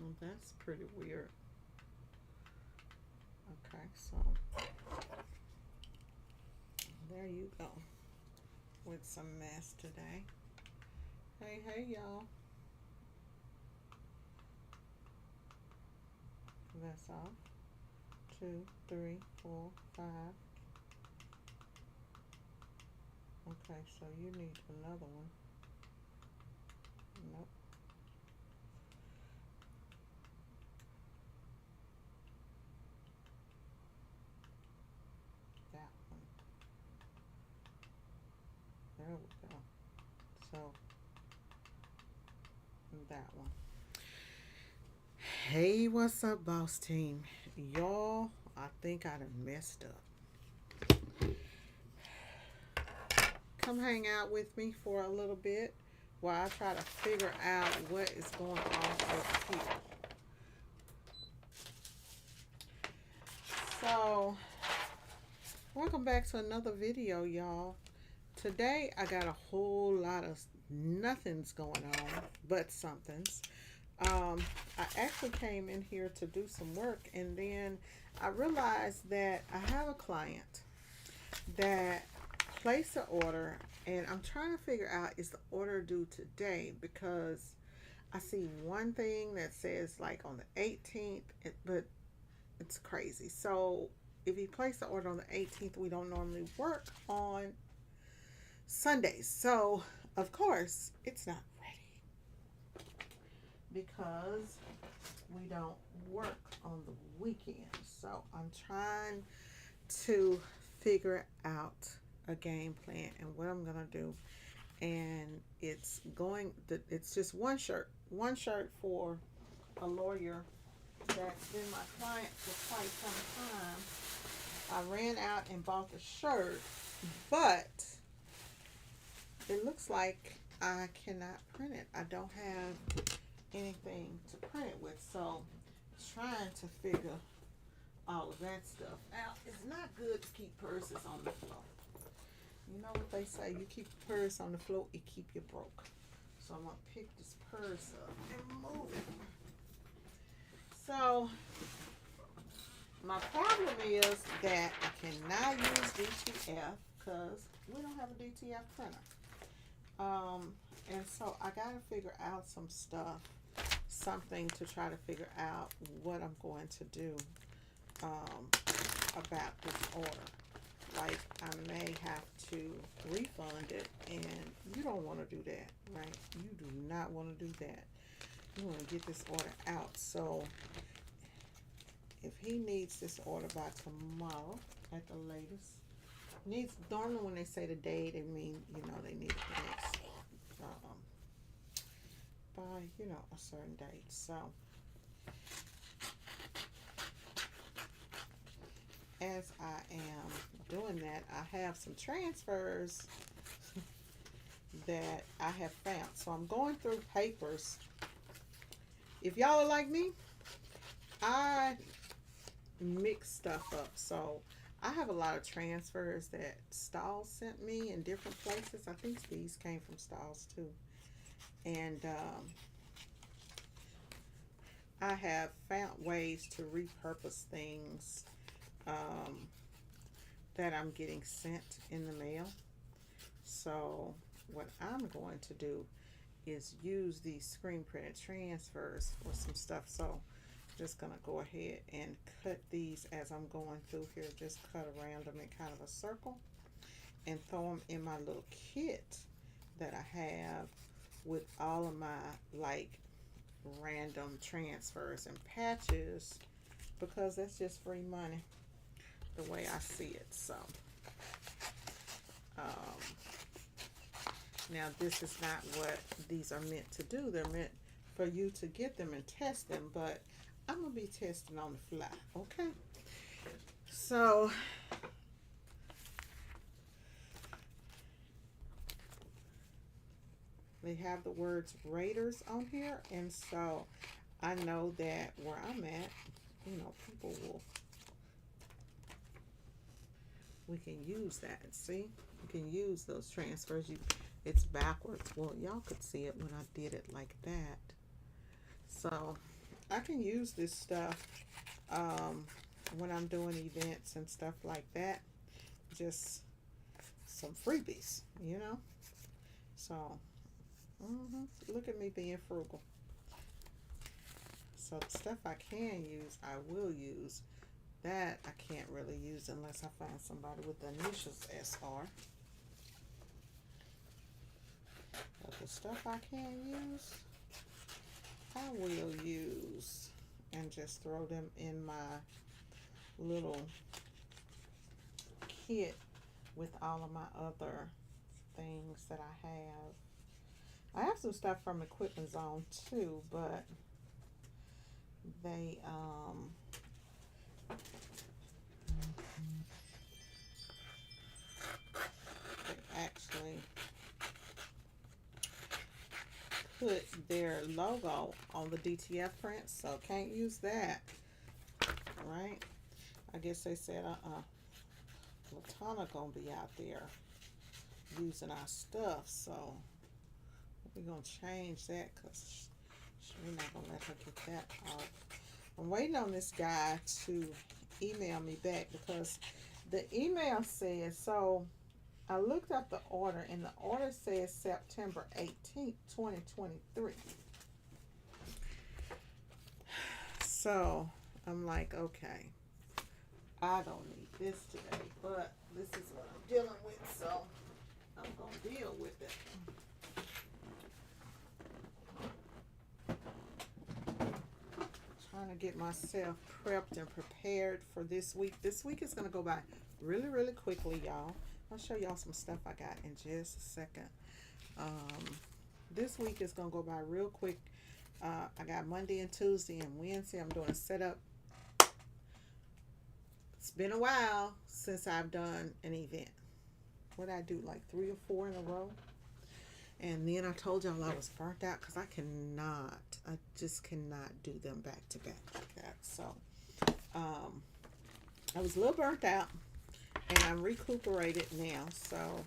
Well, that's pretty weird. Okay, so there you go with some mess today. Hey, hey, y'all. That's off. Two, three, four, five. Okay, so you need another one. Nope, that one. There we go. So that one. Hey, what's up, boss team? Y'all, I think I done messed up. Come hang out with me for a little bit while I try to figure out what is going on over here. So, welcome back to another video, y'all. Today, I got a whole lot of nothings going on, but somethings. Um, I actually came in here to do some work, and then I realized that I have a client that placed an order, and I'm trying to figure out, is the order due today? Because I see one thing that says like on the 18th, but it's crazy. So if he placed the order on the 18th, we don't normally work on Sundays. So of course it's not ready because we don't work on the weekends. So I'm trying to figure out a game plan and what I'm gonna do. And it's just one shirt for a lawyer that's been my client for quite some time. I ran out and bought the shirt, but it looks like I cannot print it. I don't have anything to print it with, so trying to figure all of that stuff out. It's not good to keep purses on the floor. You know what they say, you keep a purse on the floor, it keep you broke. So I'm gonna pick this purse up and move it. So my problem is that I cannot use DTF because we don't have a DTF printer. And so I gotta figure out some stuff, something to try to figure out what I'm going to do um, about this order. Like I may have to refund it, and you don't want to do that, right? You do not want to do that. You want to get this order out. So if he needs this order by tomorrow at the latest, needs normally when they say the day, they mean they need it the next um, by a certain date. So as I am doing that, I have some transfers that I have found. So I'm going through papers. If y'all are like me, I mix stuff up. So I have a lot of transfers that Stalls sent me in different places. I think these came from Stalls too. And I have found ways to repurpose things um, that I'm getting sent in the mail. So what I'm going to do is use these screen printed transfers for some stuff. So I'm just gonna go ahead and cut these as I'm going through here. Just cut around them in kind of a circle and throw them in my little kit that I have with all of my like random transfers and patches, because that's just free money the way I see it. So um, now this is not what these are meant to do. They're meant for you to get them and test them, but I'm gonna be testing on the fly. Okay, so they have the words Raiders on here, and so I know that where I'm at, people will, we can use that. See, you can use those transfers. It's backwards. Well, y'all could see it when I did it like that. So I can use this stuff when I'm doing events and stuff like that. Just some freebies, you know. So, look at me being frugal. So the stuff I can use, I will use. That I can't really use unless I find somebody with the initials SR. But the stuff I can use, I will use. And just throw them in my little kit with all of my other things that I have. I have some stuff from Equipment Zone too, but they actually put their logo on the DTF print, so can't use that. Right? I guess they said Latana gonna be out there using our stuff, so we're gonna change that because we're not gonna let her get that off. I'm waiting on this guy to email me back because the email says, so I looked up the order and the order says September 18th, 2023. So I'm like, okay, I don't need this today, but this is what I'm dealing with, so I'm gonna deal with it. Trying to get myself prepped and prepared for this week. This week is gonna go by really, really quickly, y'all. I'll show y'all some stuff I got in just a second. This week is gonna go by real quick. I got Monday and Tuesday and Wednesday. I'm doing a setup. It's been a while since I've done an event. What I do, like 3 or 4 in a row. And then I told y'all I was burnt out because I just cannot do them back to back like that. So I was a little burnt out and I'm recuperated now. So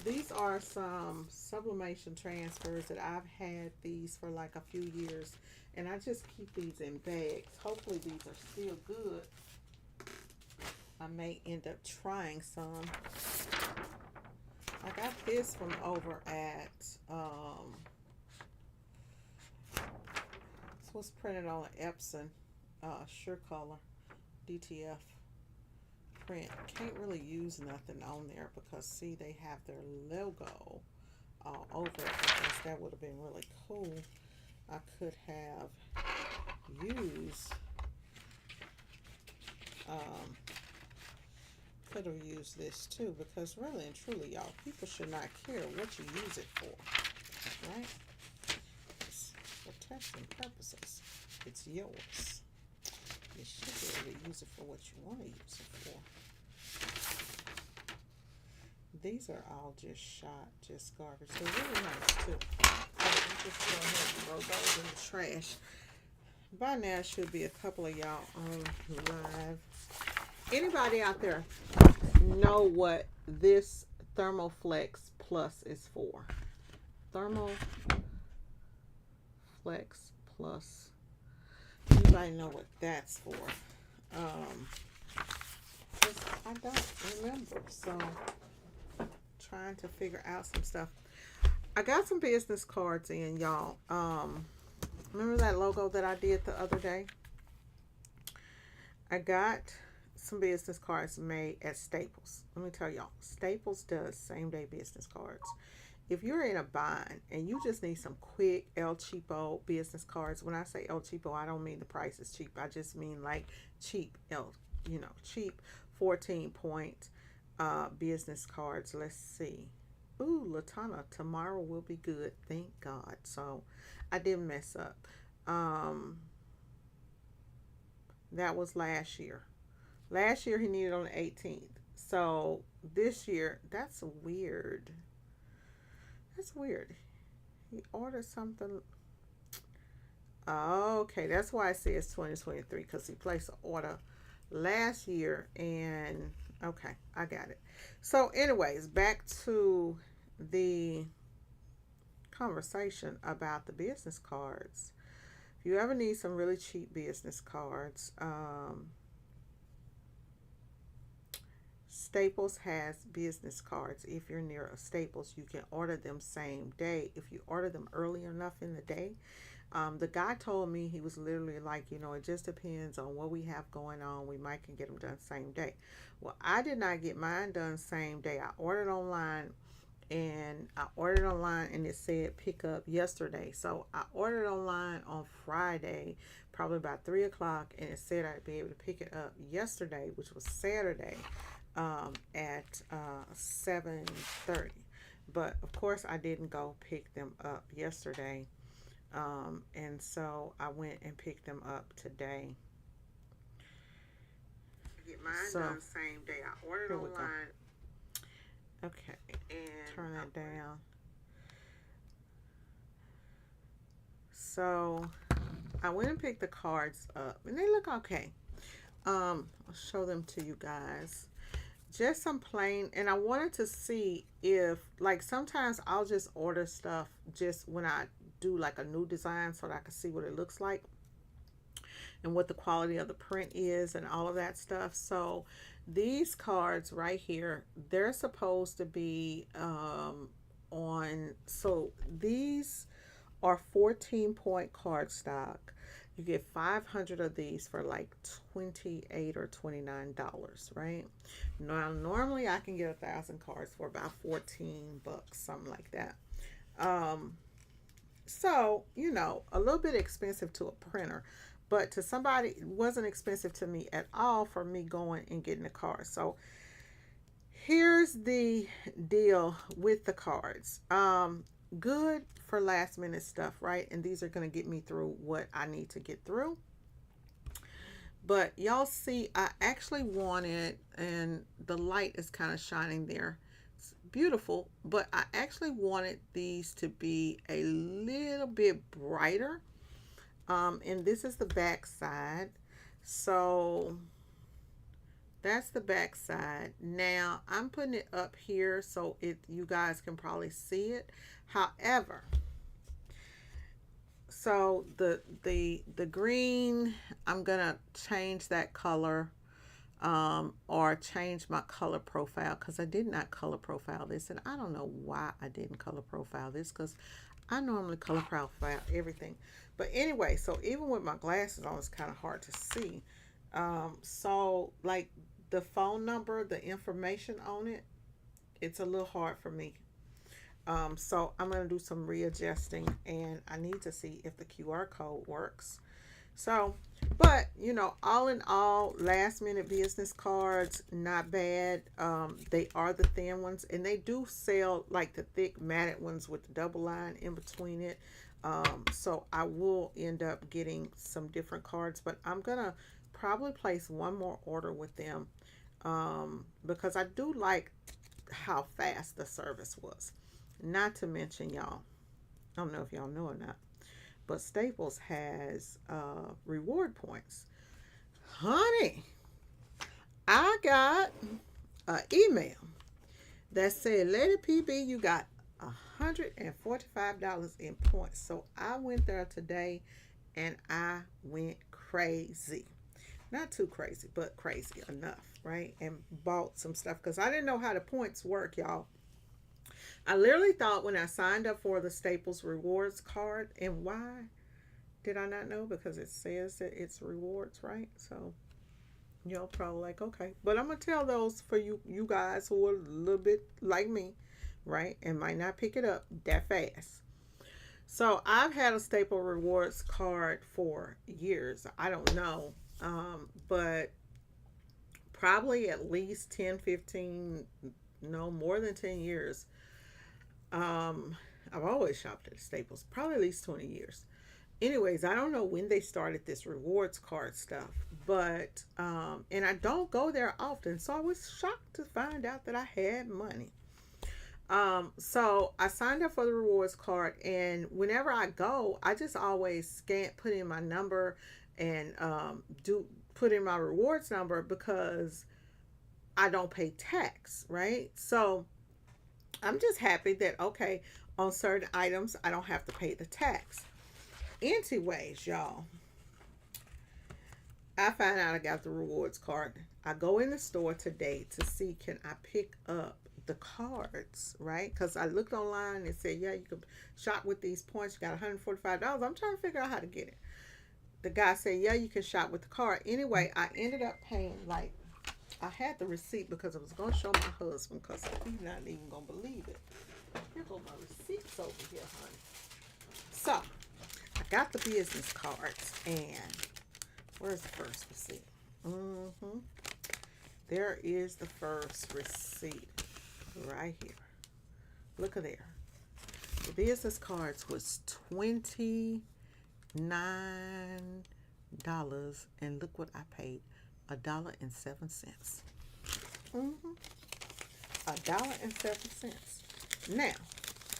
these are some sublimation transfers that I've had these for like a few years, and I just keep these in bags. Hopefully these are still good. I may end up trying some. I got this from over at this was printed on an Epson Surecolor DTF print. Can't really use nothing on there because see, they have their logo all over it. I guess that would have been really cool. I could have used this too, because really and truly, y'all, people should not care what you use it for, right? It's for testing purposes. It's yours. You should be able to use it for what you want to use it for. These are all just garbage. They're really nice too. I'll just go ahead and throw those in the trash. By now, should be a couple of y'all on live. Anybody out there know what this Thermoflex Plus is for? Thermoflex Plus. Anybody know what that's for? I don't remember. So, trying to figure out some stuff. I got some business cards in, y'all. Remember that logo that I did the other day? I got some business cards made at Staples. Let me tell y'all, Staples does same day business cards. If you're in a bind and you just need some quick El Cheapo business cards, when I say El Cheapo, I don't mean the price is cheap. I just mean like cheap, cheap 14-point business cards. Let's see. Ooh, Latana, tomorrow will be good. Thank God. So I didn't mess up. That was last year. Last year he needed on the 18th. So this year, that's weird. That's weird. He ordered something. Okay, that's why it says 2023, because he placed an order last year. And okay, I got it. So anyways, back to the conversation about the business cards. If you ever need some really cheap business cards, Staples has business cards. If you're near a Staples, you can order them same day. If you order them early enough in the day, the guy told me, he was literally like, it just depends on what we have going on. We might can get them done same day. Well, I did not get mine done same day. I ordered online, and it said pick up yesterday. So I ordered online on Friday, probably about 3 o'clock, and it said I'd be able to pick it up yesterday, which was Saturday, at 7:30. But of course, I didn't go pick them up yesterday, and so I went and picked them up today. Get mine done same day. I ordered online. Okay, and turn that down. So I went and picked the cards up, and they look okay. I'll show them to you guys. Just some plain, and I wanted to see if, like, sometimes I'll just order stuff just when I do like a new design so that I can see what it looks like and what the quality of the print is and all of that stuff. So these cards right here, they're supposed to be so these are 14-point cardstock. You get 500 of these for like $28 or $29, right? Now, normally I can get 1,000 cards for about $14, something like that. So, a little bit expensive to a printer, but to somebody, it wasn't expensive to me at all for me going and getting the cards. So here's the deal with the cards. Good for last minute stuff, right? And these are going to get me through what I need to get through. But y'all see, I actually wanted, and the light is kind of shining there. It's beautiful, but I actually wanted these to be a little bit brighter. And this is the back side. So that's the back side. Now I'm putting it up here so you guys can probably see it. However, so the green, I'm gonna change that color, or change my color profile, because I did not color profile this, and I don't know why I didn't color profile this, because I normally color profile everything. But anyway, so even with my glasses on, it's kind of hard to see. So like the phone number, the information on it, it's a little hard for me. So I'm going to do some readjusting, and I need to see if the QR code works. So, but all in all, last minute business cards, not bad. They are the thin ones, and they do sell like the thick matted ones with the double line in between it. So I will end up getting some different cards, but I'm going to probably place one more order with them, because I do like how fast the service was. Not to mention, y'all, I don't know if y'all know or not, but Staples has reward points. Honey, I got an email that said, Lady PB, you got $145 in points. So I went there today and I went crazy. Not too crazy, but crazy enough, right? And bought some stuff because I didn't know how the points work, y'all. I literally thought when I signed up for the Staples rewards card, and why did I not know? Because it says that it's rewards, right? So y'all probably like, okay. But I'm going to tell those for you guys who are a little bit like me, right? And might not pick it up that fast. So I've had a Staple rewards card for years. I don't know. But probably at least 10, 15, no, more than 10 years. I've always shopped at Staples, probably at least 20 years. Anyways, I don't know when they started this rewards card stuff, but and I don't go there often, so I was shocked to find out that I had money. So I signed up for the rewards card, and whenever I go, I just always put in my number, and put in my rewards number, because I don't pay tax, right? So I'm just happy that, okay, on certain items I don't have to pay the tax. anyways, y'all, I find out I got the rewards card. I go in the store today to see can I pick up the cards, right? Because I looked online and it said, yeah, you can shop with these points. You got $145. I'm trying to figure out how to get it. The guy said, yeah, you can shop with the card. Anyway, I ended up paying like, I had the receipt because I was going to show my husband because he's not even going to believe it. Here go my receipts over here, honey. So, I got the business cards and where's the first receipt? There is the first receipt right here. Look at there. The business cards was $29 and look what I paid. $1.07. $1.07. Now,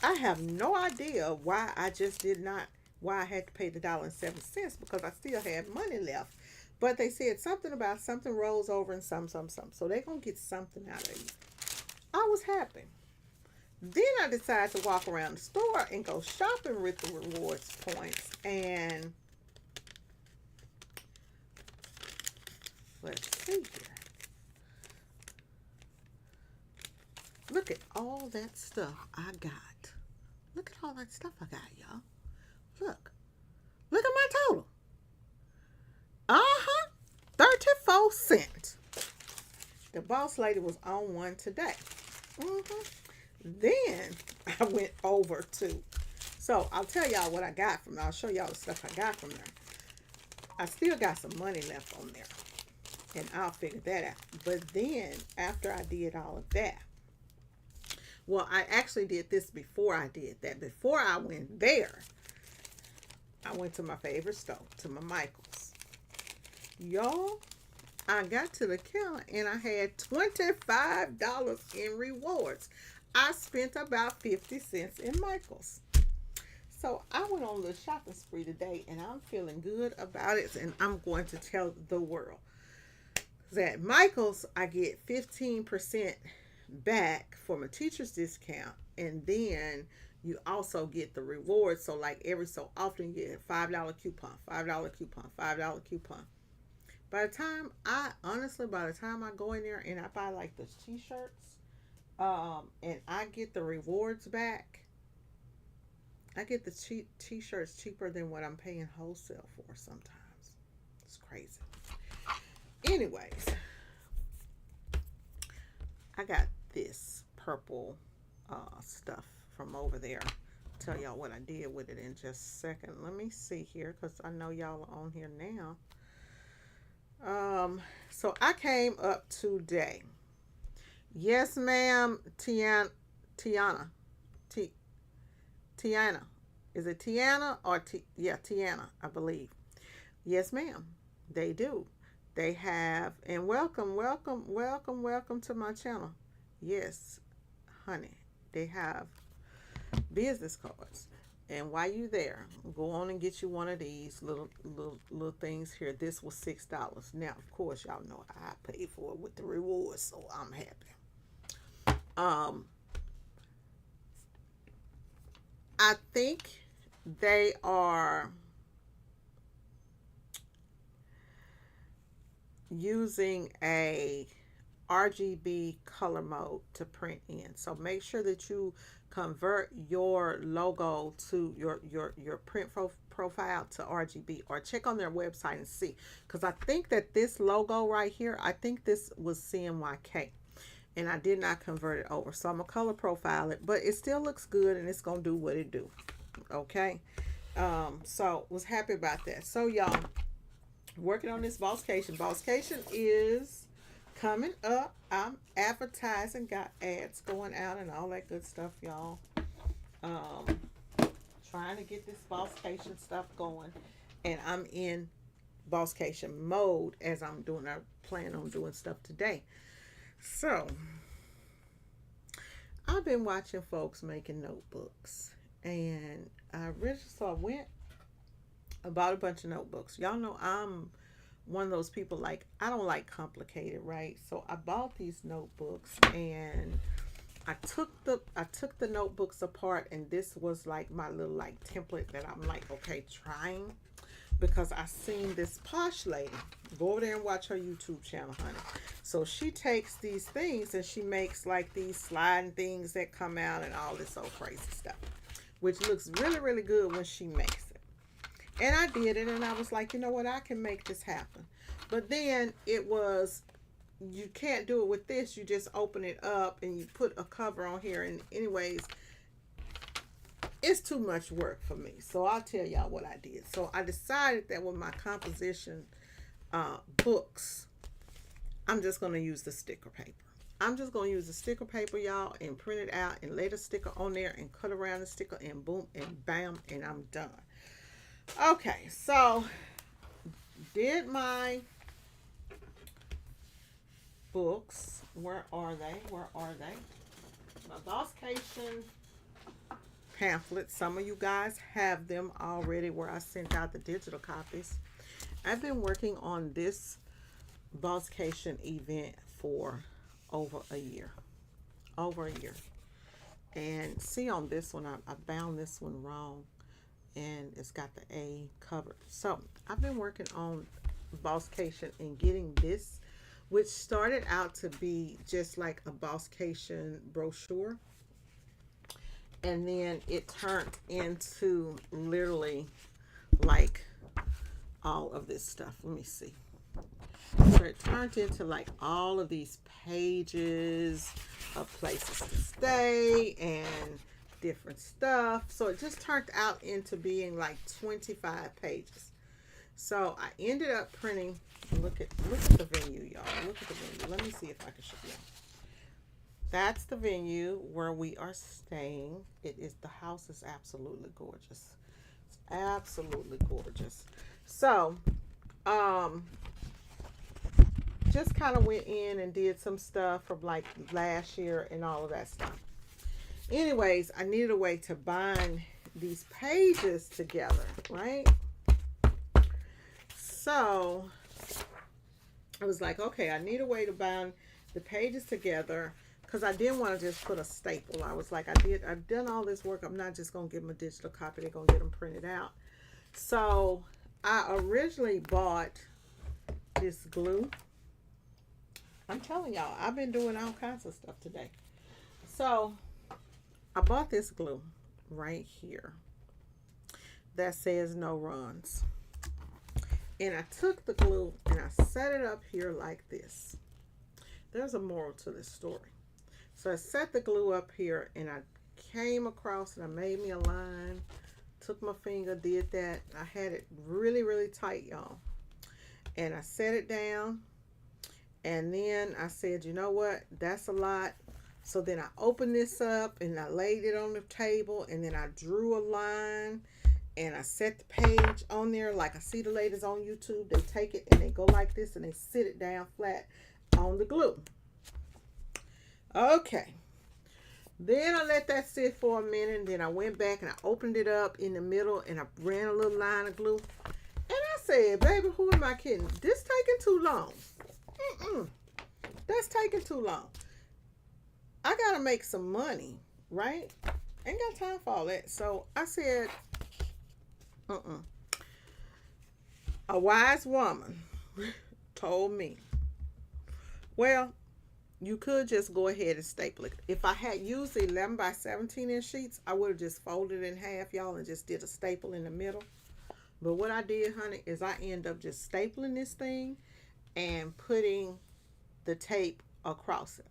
I have no idea why I just did not, why I had to pay the $1.07 because I still had money left. But they said something about something rolls over and some. So they're going to get something out of you. I was happy. Then I decided to walk around the store and go shopping with the rewards points. And let's see here. Look at all that stuff I got. Look at all that stuff I got, y'all. Look. Look at my total. 34 cents. The boss lady was on one today. Then I went over to. So I'll tell y'all what I got from there. I'll show y'all the stuff I got from there. I still got some money left on there. And I'll figure that out. But then after I did all of that. Well, I actually did this before I did that. Before I went there, I went to my favorite store, to my Michael's. Y'all, I got to the counter and I had $25 in rewards. I spent about 50 cents in Michael's. So I went on a little shopping spree today and I'm feeling good about it. And I'm going to tell the world that Michael's, I get 15% back for my teacher's discount. And then you also get the rewards. So like every so often you get a $5 coupon, $5 coupon, $5 coupon. By the time I go in there and I buy like those t-shirts, and I get the rewards back, I get the t-shirts cheaper than what I'm paying wholesale for sometimes. It's crazy. Anyways, I got this purple stuff from over there. I'll tell y'all what I did with it in just a second. Let me see here because I know y'all are on here now. So I came up today. Yes, ma'am, Tiana. Tiana. Is it Tiana or Tiana, I believe. Yes, ma'am. They do. They have, and welcome to my channel. Yes, honey. They have business cards. And while you there, go on and get you one of these little things here. This was $6. Now, of course, y'all know I paid for it with the rewards, so I'm happy. I think they are using a RGB color mode to print in. So make sure that you convert your logo to your print profile to RGB, or check on their website and see, because I think that this logo right here, I think this was CMYK and I did not convert it over, so I'm gonna color profile it, but it still looks good and it's gonna do what it do. Okay, so was happy about that. So y'all, working on this Bosscation is coming up. I'm advertising, got ads going out and all that good stuff, y'all. Trying to get this Bosscation stuff going, and I'm in Bosscation mode as I plan on doing stuff today. So I've been watching folks making notebooks, and I bought a bunch of notebooks. Y'all know I'm one of those people, like, I don't like complicated, right? So I bought these notebooks, and I took the notebooks apart, and this was like my little like template that I'm like, okay, trying, because I seen this Posh lady. Go over there and watch her YouTube channel, honey. So she takes these things and she makes like these sliding things that come out and all this old crazy stuff, which looks really, really good when she makes it. And I did it, and I was like, you know what, I can make this happen. But then it was, you can't do it with this. You just open it up and you put a cover on here. And anyways, it's too much work for me. So I'll tell y'all what I did. So I decided that with my composition books, I'm just going to use the sticker paper. I'm just going to use the sticker paper, y'all, and print it out and lay the sticker on there and cut around the sticker and boom and bam, and I'm done. Okay, so did my books. Where are they? Where are they? My Bosscation pamphlets. Some of you guys have them already where I sent out the digital copies. I've been working on this Bosscation event for over a year. Over a year. And see on this one, I bound this one wrong, and it's got the A covered. So I've been working on Bosscation and getting this, which started out to be just like a Bosscation brochure. And then it turned into literally like all of this stuff. Let me see. So it turned into like all of these pages of places to stay and different stuff. So it just turned out into being like 25 pages. So I ended up printing, look at the venue, y'all. Look at the venue. Let me see if I can show you. That's the venue where we are staying. The house is absolutely gorgeous. It's absolutely gorgeous. So, just kind of went in and did some stuff from like last year and all of that stuff. Anyways, I needed a way to bind these pages together, right? So I was like, okay, I need a way to bind the pages together, because I didn't want to just put a staple. I was like, I've done all this work. I'm not just going to give them a digital copy. They're going to get them printed out. So I originally bought this glue. I'm telling y'all, I've been doing all kinds of stuff today. So I bought this glue right here that says no runs. And I took the glue and I set it up here like this. There's a moral to this story. So I set the glue up here and I came across and I made me a line. Took my finger, did that. I had it really, really tight, y'all. And I set it down. And then I said, you know what? That's a lot. So then I opened this up and I laid it on the table. And then I drew a line. And I set the page on there like I see the ladies on YouTube. They take it and they go like this and they sit it down flat on the glue. Okay. Then I let that sit for a minute. And then I went back and I opened it up in the middle and I ran a little line of glue. And I said, baby, who am I kidding? This taking too long. That's taking too long. I got to make some money, right? Ain't got time for all that. So I said, A wise woman told me, well, you could just go ahead and staple it. If I had used the 11 by 17 inch sheets, I would have just folded it in half, y'all, and just did a staple in the middle. But what I did, honey, is I end up just stapling this thing and putting the tape across it.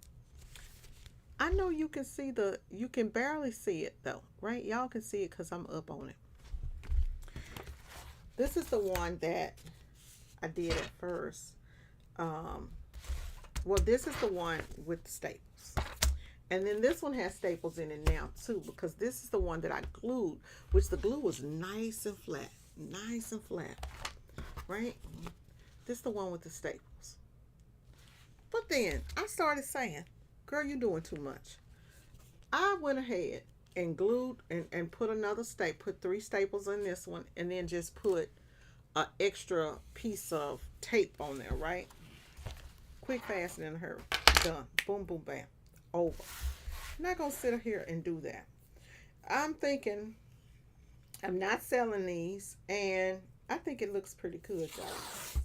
I know you can see you can barely see it though, right? Y'all can see it because I'm up on it. This is the one that I did at first. Well, this is the one with the staples. And then this one has staples in it now too, because this is the one that I glued, which the glue was nice and flat. Nice and flat. Right? This is the one with the staples. But then I started saying, girl, you're doing too much. I went ahead and glued and put another staple, put 3 staples in this one, and then just put an extra piece of tape on there, right? Quick, fast, and in a hurry. Done. Boom, boom, bam. Over. I'm not going to sit here and do that. I'm thinking I'm not selling these, and I think it looks pretty good, y'all.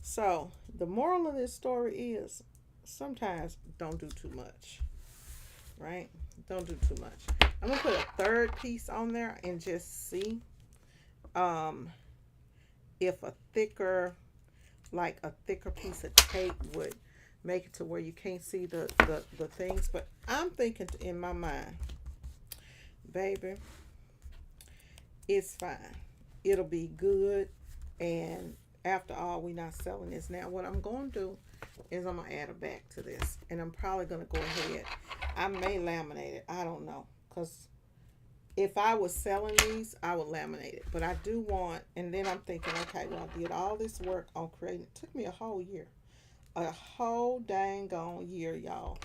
So, the moral of this story is sometimes don't do too much, right? Don't do too much. I'm going to put a third piece on there and just see um, if a thicker piece of tape would make it to where you can't see the things. But I'm thinking in my mind, baby, it's fine. It'll be good. And after all, we're not selling this. Now, what I'm going to do is I'm going to add a back to this. And I'm probably going to go ahead. I may laminate it. I don't know. Because if I was selling these, I would laminate it. But I do want, and then I'm thinking, okay, well, I did all this work on creating. It took me a whole year. A whole dang on year, y'all,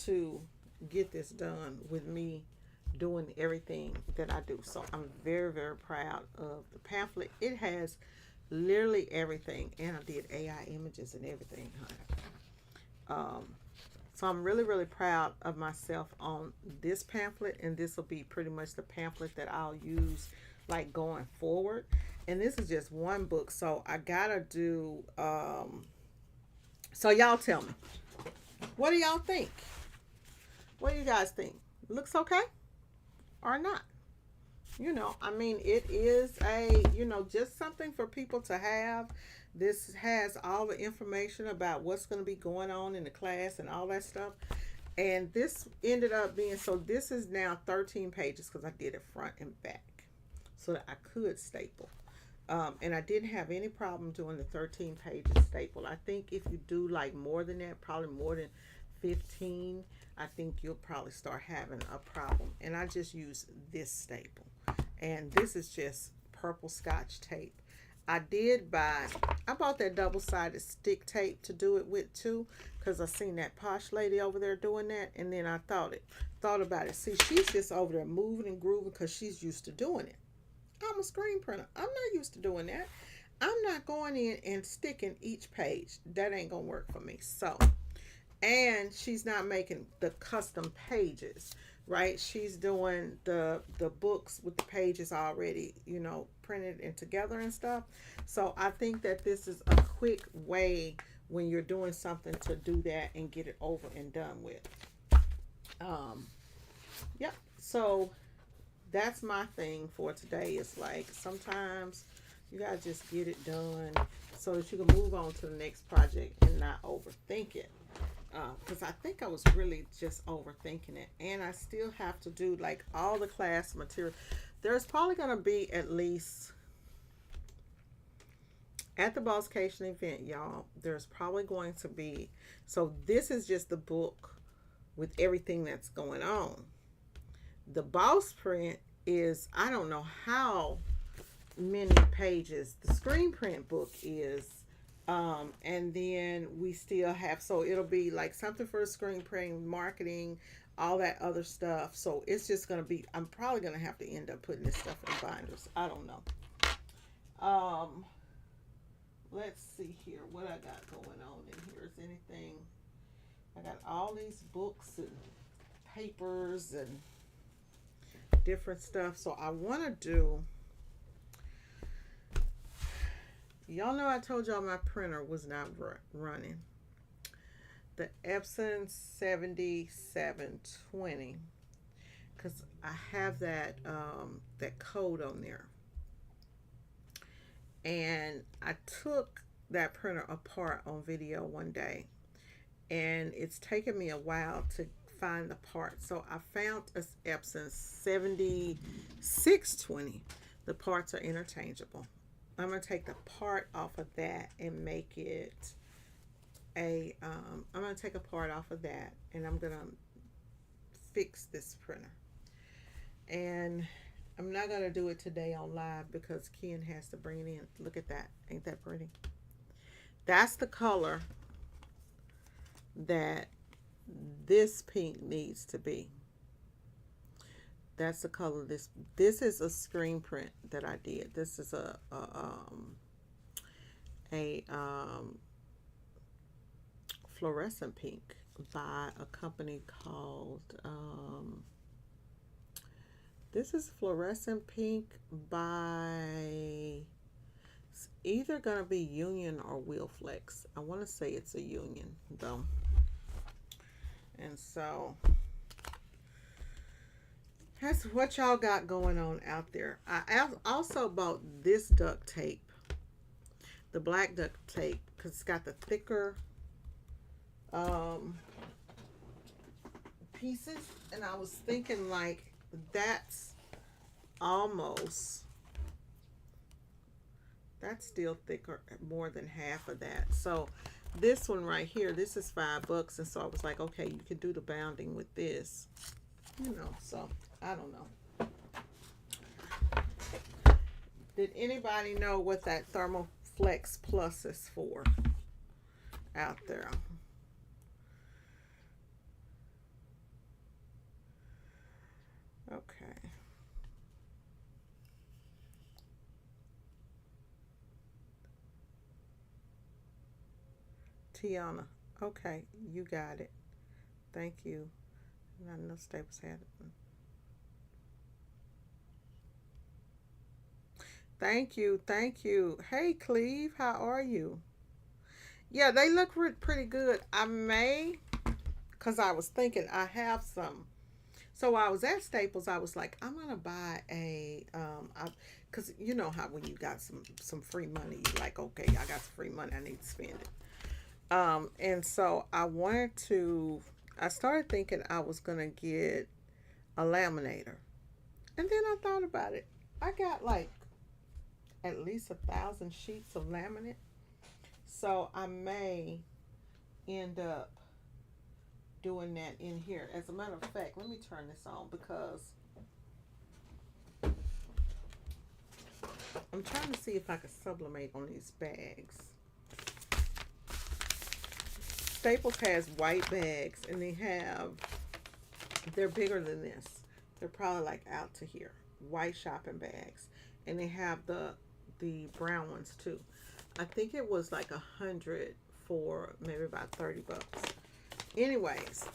to get this done with me doing everything that I do. So I'm very, very proud of the pamphlet. It has literally everything, and I did AI images and everything. So I'm really, really proud of myself on this pamphlet, and this will be pretty much the pamphlet that I'll use like going forward. And this is just one book, so I gotta do. So y'all tell me, what do y'all think? What do you guys think? Looks okay or not? I mean, it is just something for people to have. This has all the information about what's going to be going on in the class and all that stuff. And this ended up being, so this is now 13 pages because I did it front and back so that I could staple. And I didn't have any problem doing the 13 pages staple. I think if you do like more than that, probably more than 15, I think you'll probably start having a problem. And I just use this staple. And this is just purple scotch tape. I bought that double-sided stick tape to do it with too, because I seen that posh lady over there doing that, and then I thought about it. See, she's just over there moving and grooving because she's used to doing it. I'm a screen printer. I'm not used to doing that. I'm not going in and sticking each page. That ain't gonna work for me. So, and she's not making the custom pages, right? She's doing the books with the pages already, printed and together and stuff. So I think that this is a quick way when you're doing something to do that and get it over and done with. Yep. So that's my thing for today. It's like sometimes you gotta just get it done so that you can move on to the next project and not overthink it. Because I think I was really just overthinking it, and I still have to do like all the class material. There's probably gonna be at least at the Bosscation event, y'all. There's probably going to be. So this is just the book with everything that's going on. The Boss print is, I don't know how many pages the screen print book is. And then we still have, so it'll be like something for screen printing, marketing, all that other stuff. So it's just going to be, I'm probably going to have to end up putting this stuff in binders. I don't know. Let's see here what I got going on in here. Is anything, I got all these books and papers and different stuff. So I want to do, y'all know I told y'all my printer was not running. The Epson 7720, because I have that code on there. And I took that printer apart on video one day, and it's taken me a while to find the part. So I found a Epson 7620. The parts are interchangeable. I'm going to take the part off of that and make it I'm going to take a part off of that, and I'm going to fix this printer. And I'm not going to do it today on live because Ken has to bring it in. Look at that. Ain't that pretty? That's the color that this pink needs to be. That's the color this is a screen print that I did. This is a fluorescent pink by a company called This is Fluorescent Pink by, it's either gonna be Union or Wheel Flex. I want to say it's a Union though. And so that's what y'all got going on out there. I also bought this duct tape, the black duct tape, because it's got the thicker um, pieces. And I was thinking, like, that's almost, that's still thicker, more than half of that. So this one right here, this is $5. And so I was like, okay, you can do the bounding with this, you know. So I don't know. Did anybody know what that Thermoflex Plus is for out there? Okay. Tiana. Okay, you got it. Thank you. I know Staples had it. Thank you. Thank you. Hey, Cleve, how are you? Yeah, they look pretty good. I may, because I was thinking I have some. So I was at Staples. I was like, I'm gonna buy a, because you know how when you got some free money, you're like, okay, I got some free money, I need to spend it. And so I wanted to. I started thinking I was gonna get a laminator, and then I thought about it. I got like at least 1,000 sheets of laminate, so I may end up doing that in here. As a matter of fact, let me turn this on because I'm trying to see if I can sublimate on these bags. Staples has white bags, and they're bigger than this. They're probably like out to here, white shopping bags, and they have the brown ones too. I think it was like 100 for maybe about $30. Anyways,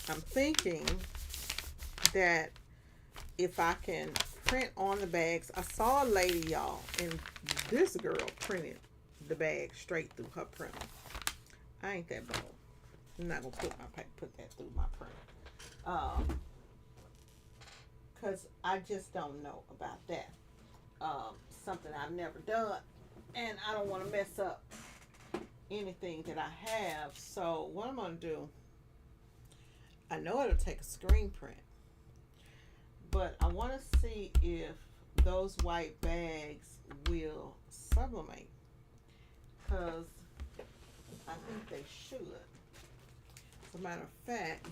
I'm thinking that if I can print on the bags, I saw a lady, y'all, and this girl printed the bag straight through her printer. I ain't that bold. I'm not gonna put that through my printer, cause I just don't know about that. Something I've never done, and I don't want to mess up anything that I have. So what I'm gonna do, I know it'll take a screen print, but I want to see if those white bags will sublimate, because I think they should. As a matter of fact,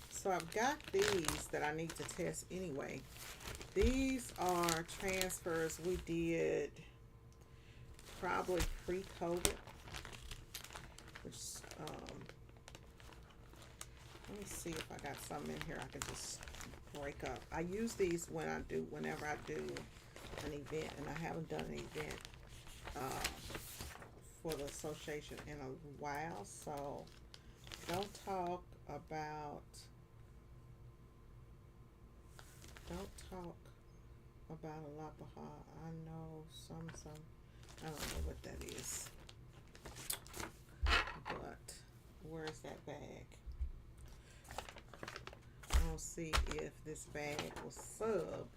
so I've got these that I need to test anyway. These are transfers we did probably pre-COVID, which let me see if I got some in here I can just break up. I use these whenever I do an event, and I haven't done an event for the association in a while, so don't talk about Alapaha. I know some I don't know what that is, but where's that bag? I'll see if this bag will sub,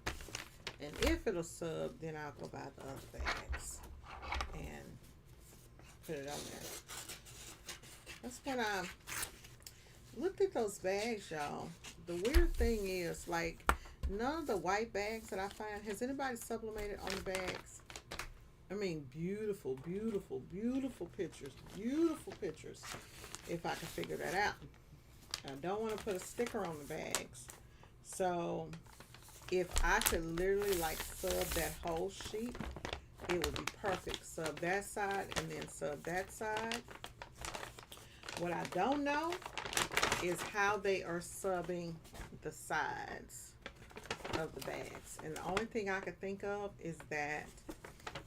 and if it'll sub, then I'll go buy the other bags and put it on there. That's when I looked at those bags, y'all. The weird thing is, like, none of the white bags that I find, has anybody sublimated on the bags? I mean, beautiful, beautiful, beautiful pictures. Beautiful pictures, if I can figure that out. I don't want to put a sticker on the bags. So, if I could literally, like, sub that whole sheet, it would be perfect. Sub that side and then sub that side. What I don't know is how they are subbing the sides of the bags. And the only thing I can think of is that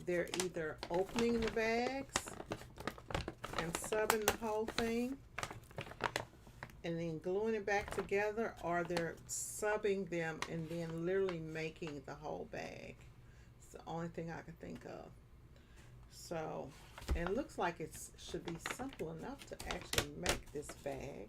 they're either opening the bags and subbing the whole thing, and then gluing it back together, or they're subbing them and then literally making the whole bag. It's the only thing I can think of. So, and it looks like it should be simple enough to actually make this bag.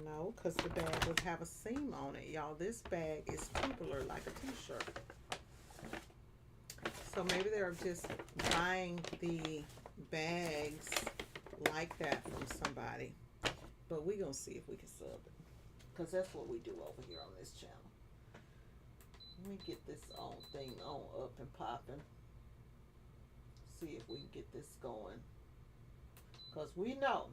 No, because the bag would have a seam on it, y'all. This bag is tubular like a t-shirt. So maybe they're just buying the bags like that from somebody. But we're going to see if we can sub it, because that's what we do over here on this channel. Let me get this thing on up and popping. See if we can get this going. Because we know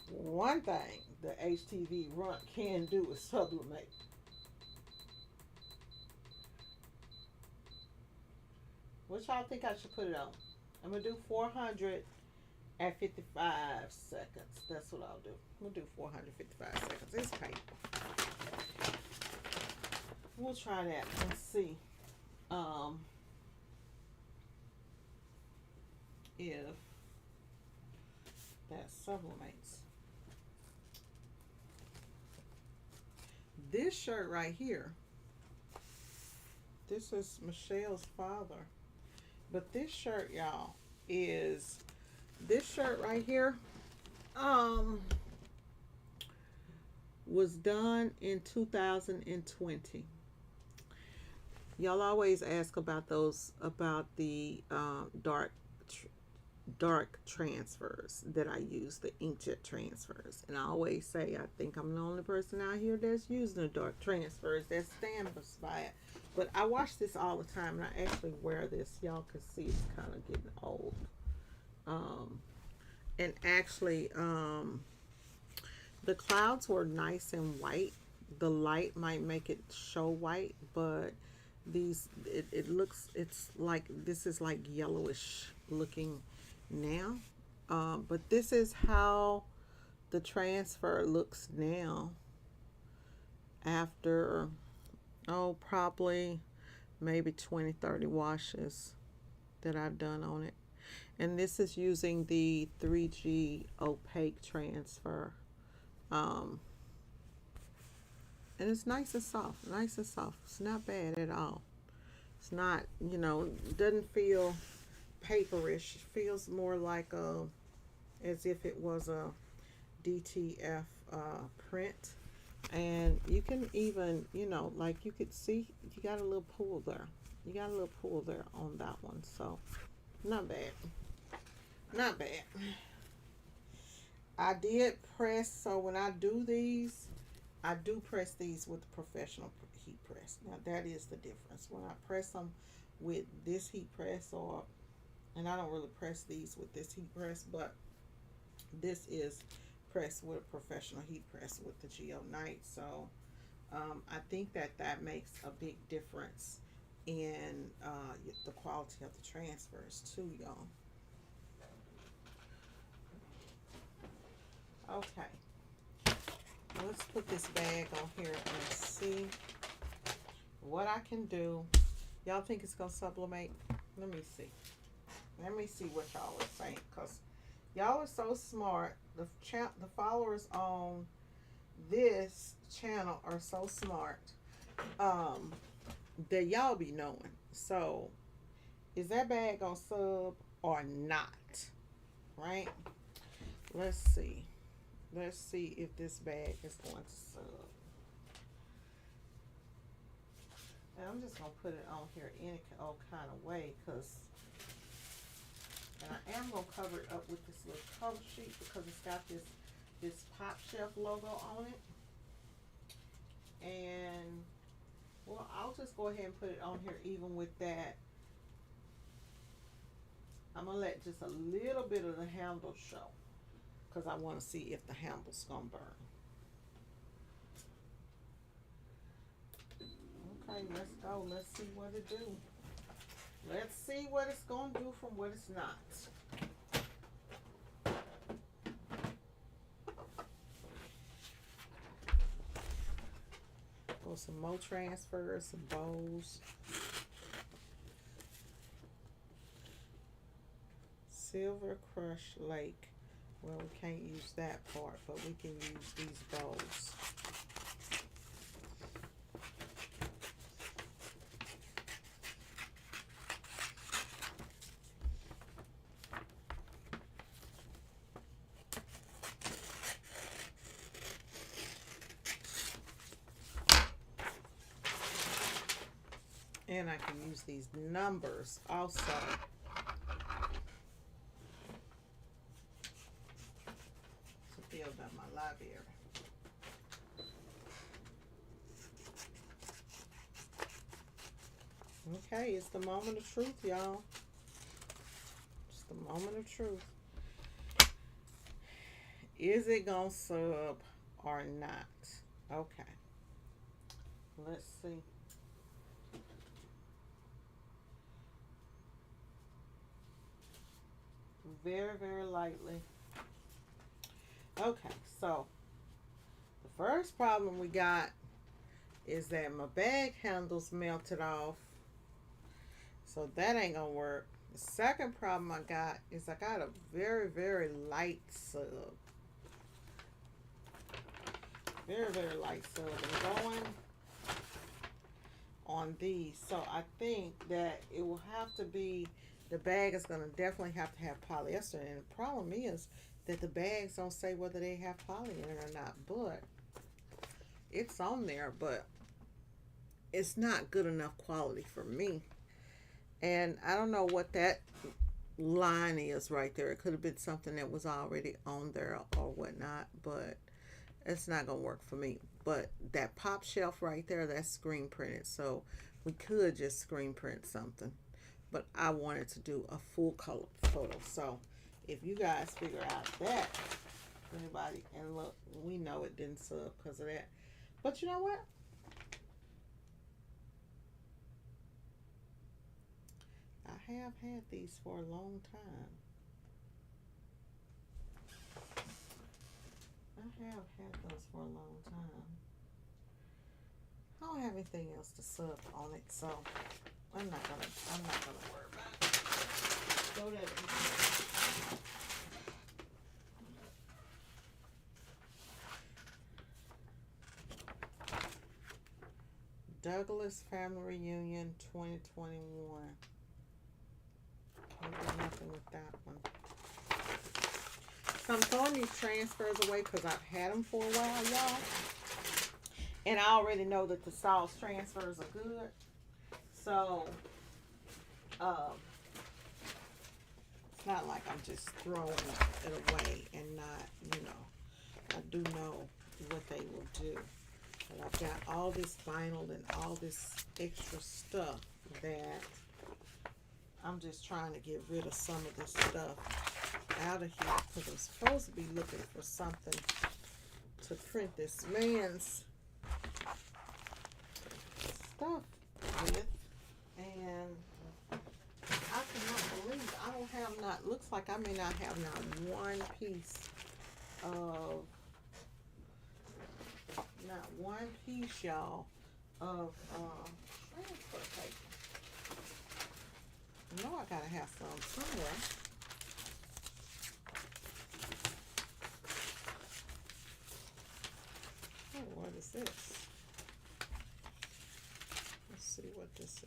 one thing the HTV Runt can do is sublimate. What y'all think I should put it on? I'm going to do 400 at 55 seconds. That's what I'll do. We'll do 455 seconds. It's paper. We'll try that and see if that sublimates. This shirt right here, this is Michelle's father. But this shirt, y'all, is this shirt right here was done in 2020. Y'all always ask about those, about the dark transfers that I use, the inkjet transfers. And I always say, I think I'm the only person out here that's using the dark transfers that stands by it. But I wash this all the time, and I actually wear this. Y'all can see it's kind of getting old. And actually, the clouds were nice and white. The light might make it show white, but these, it looks, it's like, this is like yellowish looking now. But this is how the transfer looks now after, oh, probably maybe 20-30 washes that I've done on it. And this is using the 3G opaque transfer. And it's nice and soft, nice and soft. It's not bad at all. It's not, you know, doesn't feel paperish. It feels more like as if it was a DTF print. And you can even, you know, like you could see, you got a little pull there. You got a little pull there on that one. So, not bad. Not bad. I did press, so when I do these, I do press these with the professional heat press. Now, that is the difference. When I press them with this heat press, and I don't really press these with this heat press, but this is pressed with a professional heat press with the Geonite. So I think that makes a big difference in the quality of the transfers too, y'all. Okay, let's put this bag on here and see what I can do. Y'all think it's gonna sublimate? Let me see. Let me see what y'all are saying, because y'all are so smart. The followers on this channel are so smart that y'all be knowing. So, is that bag gonna sub or not? Right? Let's see. Let's see if this bag is going to sub. And I'm just gonna put it on here any old kind of way, because. And I am going to cover it up with this little cover sheet, because it's got this Pop Shelf logo on it. And, well, I'll just go ahead and put it on here even with that. I'm going to let just a little bit of the handle show, because I want to see if the handle's going to burn. Okay, let's go. Let's see what it do. Let's see what it's going to do from what it's not. Oh, some more transfers, some bows. Silver Crush Lake. Well, we can't use that part, but we can use these bowls. And I can use these numbers also. To build up my library. Okay, it's the moment of truth, y'all. It's the moment of truth. Is it gonna sub or not? Okay. Let's see. Very, very lightly. Okay, so the first problem we got is that my bag handles melted off. So that ain't gonna work. The second problem I got is I got a very, very light sub. Very, very light sub. I'm going on these. So I think that it will have to be, the bag is going to definitely have to have polyester. And the problem is that the bags don't say whether they have poly in it or not. But it's on there, but it's not good enough quality for me. And I don't know what that line is right there. It could have been something that was already on there or whatnot, but it's not gonna work for me. But that pop shelf right there, that's screen printed, so we could just screen print something. But I wanted to do a full color photo. So if you guys figure out that, anybody, and look, we know it didn't sub because of that. But you know what? I have had these for a long time. I have had those for a long time. I don't have anything else to sub on it, so I'm not gonna worry about it. Throw that in. Douglas Family Reunion 2021. Can't do nothing with that one. So I'm throwing these transfers away because I've had them for a while, y'all. And I already know that the sauce transfers are good. So, it's not like I'm just throwing it away and not, I do know what they will do. But I've got all this vinyl and all this extra stuff that I'm just trying to get rid of some of this stuff out of here because I'm supposed to be looking for something to print this man's stuff with, and I cannot believe I don't have not, looks like I may not have not one piece of, not one piece, y'all, of transfer paper. I know I gotta have some somewhere. Oh, what is this? Let's see what this is.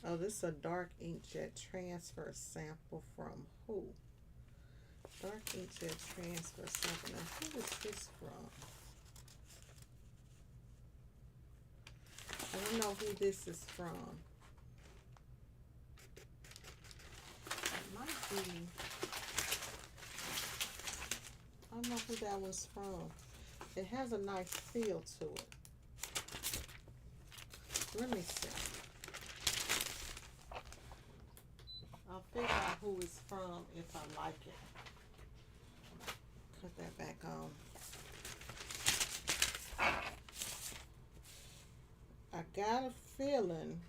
Oh, this is a dark inkjet transfer sample from who? Dark inkjet transfer sample. Now, who is this from? I don't know who this is from. It might be. I don't know who that one's from. It has a nice feel to it. Let me see. I'll figure out who it's from if I like it. Put that back on. I got a feeling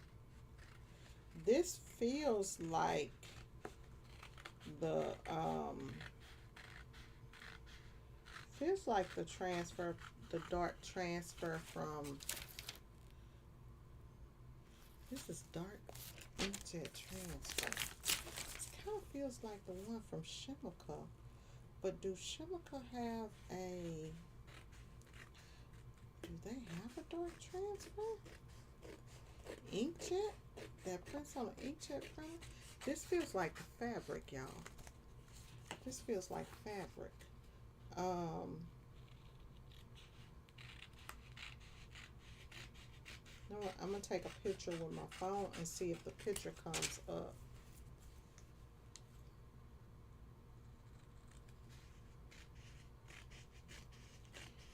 this feels like the transfer, the dark transfer from, this is dark. inkjet transfer. It kind of feels like the one from Shimmica, but do Shimmica have a? Do they have a dark transfer inkjet that prints on an inkjet printer? This feels like fabric, y'all. This feels like fabric. Um, you know what? I'm gonna take a picture with my phone and see if the picture comes up.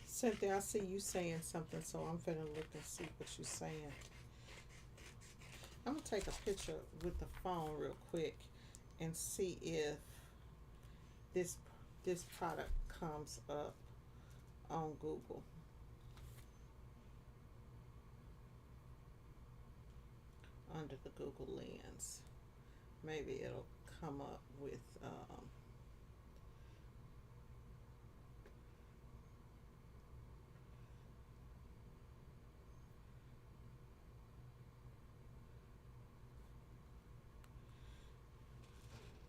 Cynthia, I see you saying something, so I'm finna look and see what you're saying. I'm gonna take a picture with the phone real quick and see if this this product comes up on Google under the Google lens. Maybe it'll come up with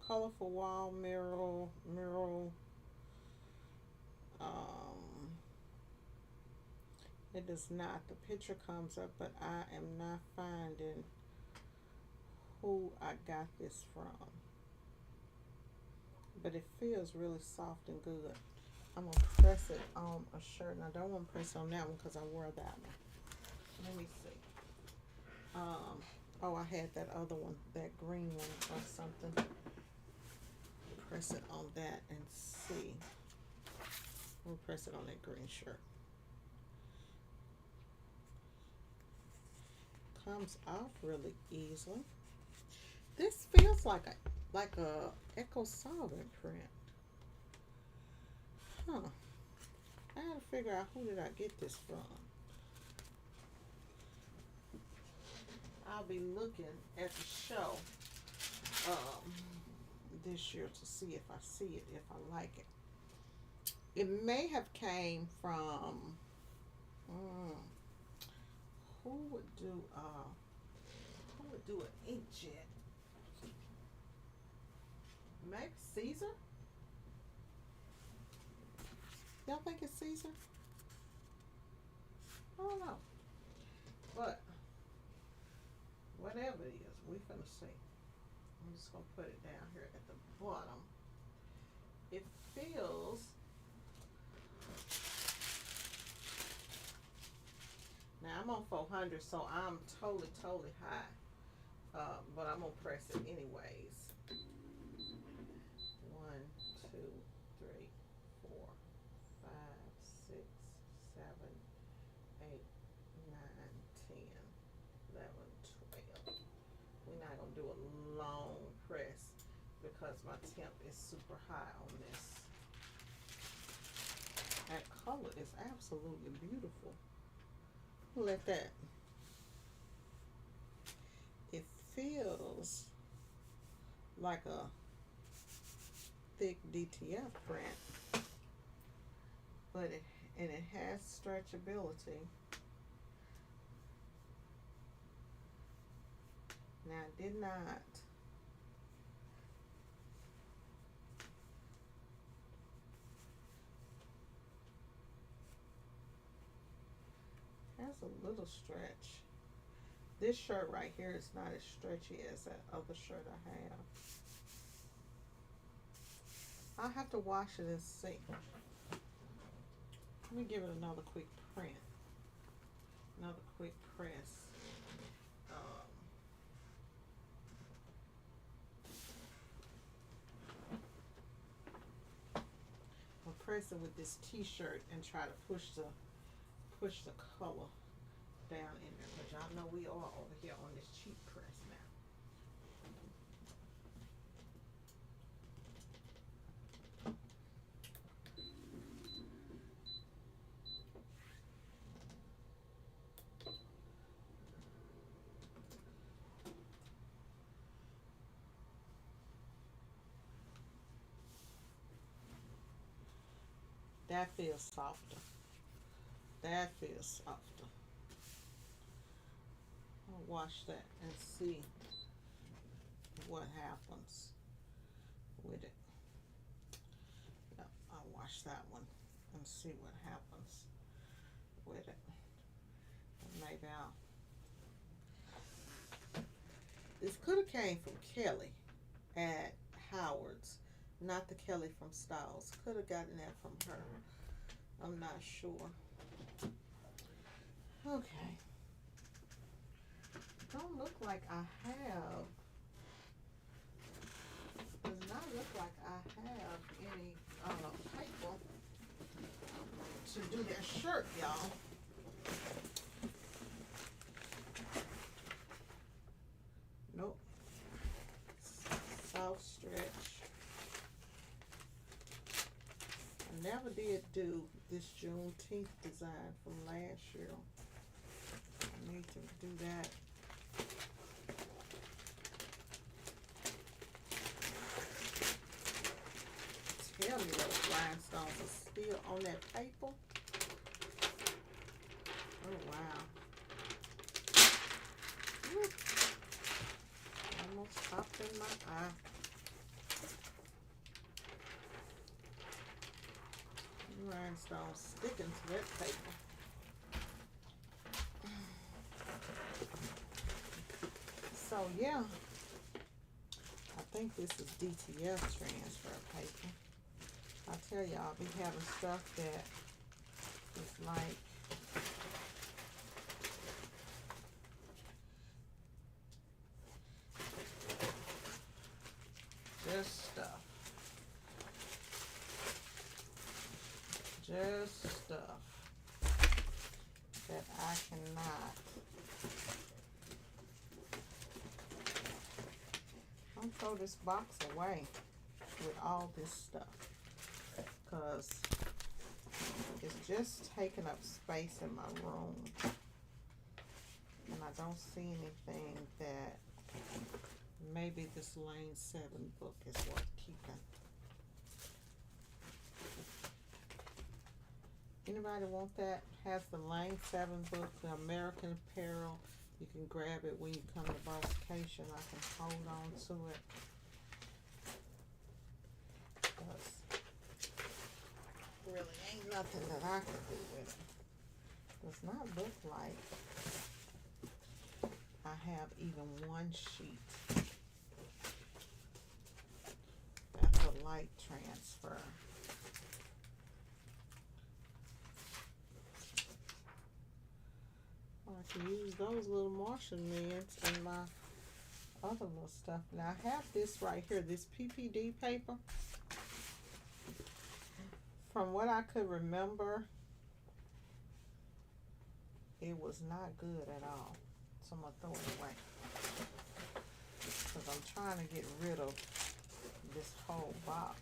colorful wall mural. Um, it does not. The picture comes up, but I am not finding who I got this from. But it feels really soft and good. I'm gonna press it on a shirt, and I don't want to press on that one because I wore that one. Let me see. Oh, I had that other one, that green one or something. Press it on that and see. We'll press it on that green shirt. Comes off really easily. This feels like a Echo Solvent print. Huh. I gotta figure out who did I get this from. I'll be looking at the show um, this year to see if I see it, if I like it. It may have came from who would do an inkjet? Maybe Caesar? Y'all think it's Caesar? I don't know. But whatever it is, we finna see. I'm just gonna put it down here at the bottom. It feels now I'm on 400, so I'm totally high. But I'm gonna press it anyways. 1, 2, 3, 4, 5, 6, 7, 8, 9, 10, 11, 12. We're not gonna do a long press because my temp is super high on this. That color is absolutely beautiful. Look at that. It feels like a thick DTF print, but it has stretchability. Now I did not has a little stretch. This shirt right here is not as stretchy as that other shirt I have. I'll have to wash it and see. Let me give it another quick print. Another quick press. I'll press it with this t-shirt and try to push the color down in there. But y'all know we are over here on this cheap press now. That feels softer. That feels softer. I'll wash that and see what happens with it. Yep, I'll watch that one and see what happens with it. And maybe I'll. This could have came from Kelly at Howard's, not the Kelly from Styles. Could have gotten that from her. I'm not sure. Okay. Don't look like I have. Does not look like I have any paper to do that shirt, y'all. Nope. Soft stretch. I never did do this Juneteenth design from last year. I need to do that. Tell me those rhinestones are still on that paper. Oh wow. Woo. Almost popped in my eye. Rhinestones sticking to that paper. So yeah, I think this is DTF transfer paper. I tell y'all, I'll be having stuff that is like just stuff. Just stuff that I cannot. I'll throw this box away with all this stuff because it's just taking up space in my room and I don't see anything that maybe this Lane 7 book is worth keeping. Anybody want that? Has the Lane 7 book, the American Apparel. You can grab it when you come to Bosscation. I can hold on to it. Because really ain't nothing that I can do with it. Does not look like I have even one sheet. That's a light transfer. I can use those little Marshall mints in my other little stuff. Now I have this right here, this PPD paper. From what I could remember, it was not good at all. So I'm gonna throw it away. Because I'm trying to get rid of this whole box.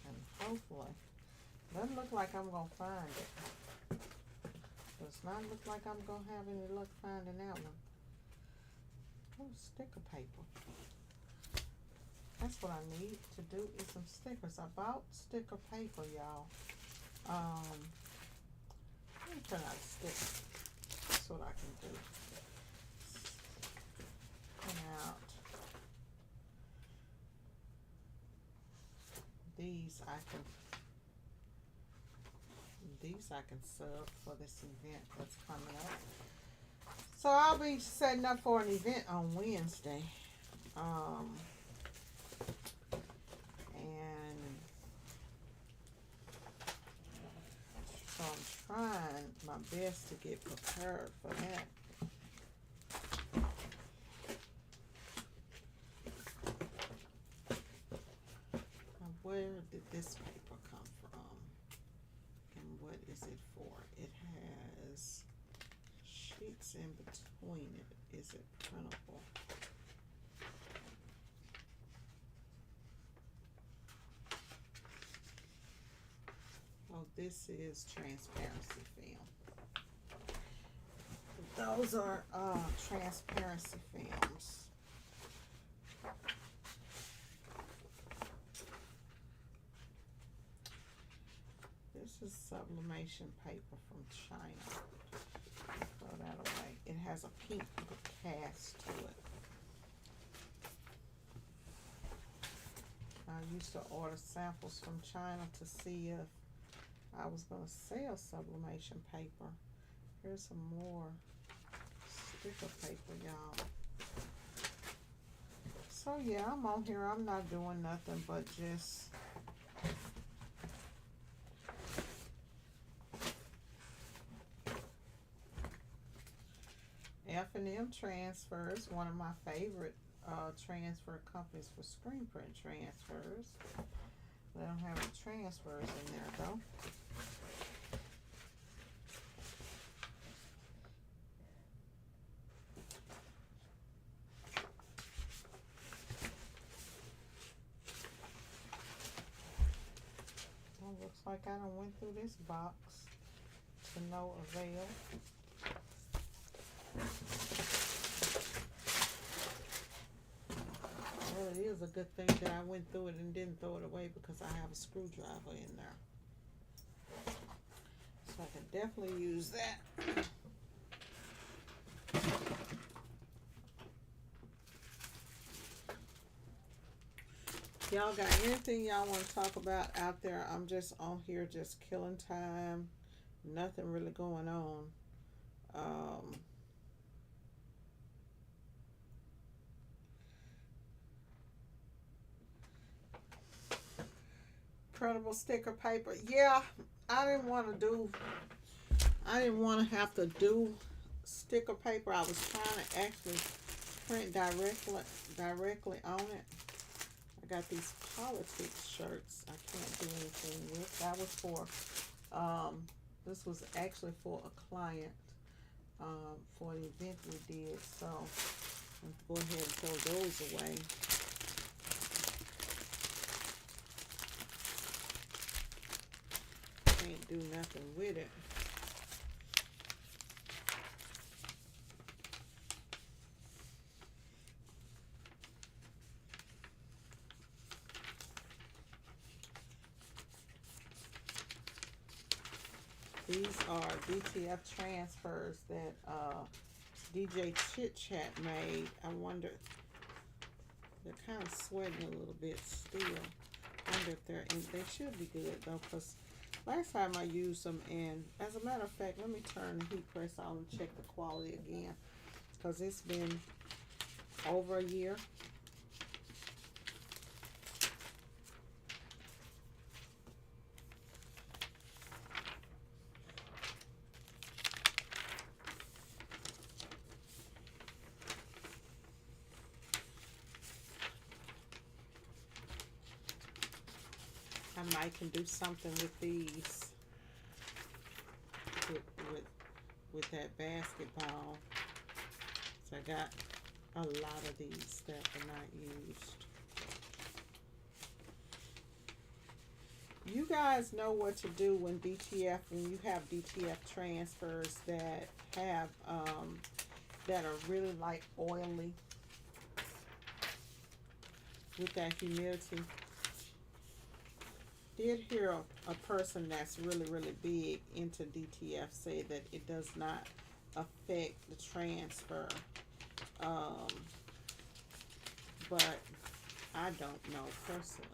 And hopefully, doesn't look like I'm gonna find it. Does not look like I'm gonna have any luck finding that one. Oh, sticker paper. That's what I need to do is some stickers. I bought sticker paper, y'all. Let me turn out a sticker. That's what I can do. Turn out these I can sub for this event that's coming up. So I'll be setting up for an event on Wednesday. And so I'm trying my best to get prepared for that. Now, where did this paper come from? And what is it for? It has sheets in between it. Is it printable? Oh, this is transparency film. Those are transparency films. This is sublimation paper from China. Throw that away. It has a pink cast to it. used to order samples from China to see if I was going to sell sublimation paper. Here's some more sticker paper, y'all. So yeah, I'm on here. I'm not doing nothing but just F&M Transfers, one of my favorite transfer companies for screen print transfers. They don't have the transfers in there though. Well, looks like I done went through this box to no avail. Well, it is a good thing that I went through it and didn't throw it away because I have a screwdriver in there. So I can definitely use that. Y'all got anything y'all want to talk about out there? I'm just on here just killing time. Nothing really going on. Printable sticker paper. Yeah, I didn't want to have to do sticker paper. I was trying to actually print directly on it. I got these politics shirts I can't do anything with. That was for this was actually for a client for an event we did, so I'm going to go ahead and throw those away. Can't do nothing with it. These are DTF transfers that DJ Chit Chat made. I wonder, they're kind of sweating a little bit still. I wonder if they should be good though, because last time I used them, and as a matter of fact, let me turn the heat press on and check the quality again, because it's been over a year. I might can do something with these, with that basketball. So I got a lot of these that are not used. You guys know what to do when you have DTF transfers that have that are really like oily with that humidity. Did hear a person that's really big into DTF say that it does not affect the transfer, but I don't know personally.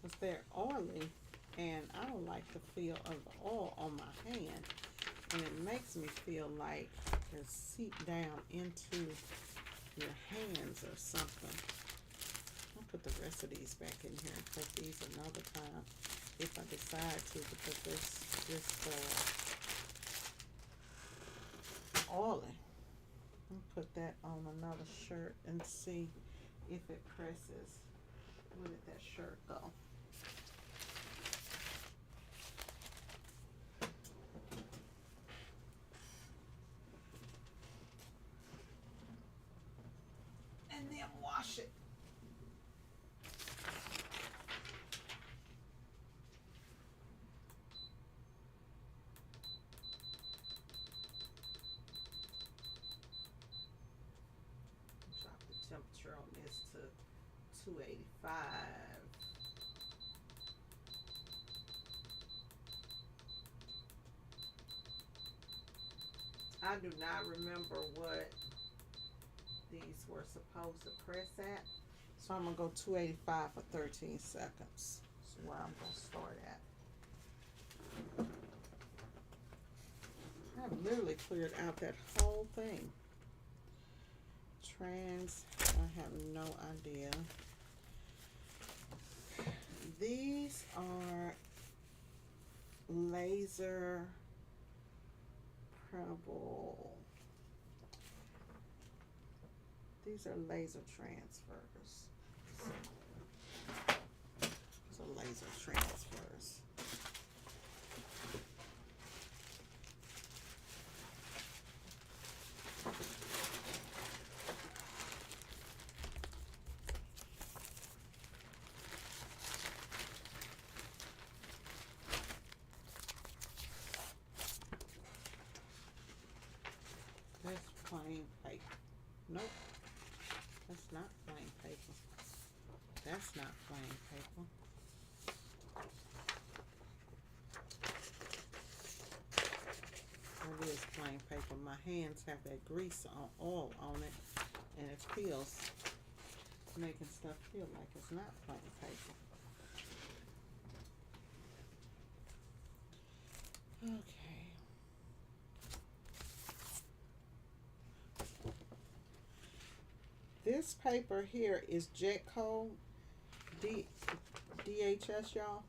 Because they're oily, and I don't like the feel of the oil on my hand. And it makes me feel like it's seeped down into your hands or something. I'll put the rest of these back in here and put these another time if I decide to, because it's just oily. I'll put that on another shirt and see if it presses. Where did that shirt go? Wash it. Drop the temperature on this to 285. I do not remember what these were supposed to press at. So I'm gonna go 285 for 13 seconds. That's where I'm gonna start at. I've literally cleared out that whole thing. Trans, I have no idea. These are laser purple. These are laser transfers. So laser transfers. That's plain paper. Nope. That's not plain paper. That's not plain paper. That is plain paper. My hands have that grease on oil on it, and it feels making stuff feel like it's not plain paper. Okay. This paper here is Jetco DHS, y'all.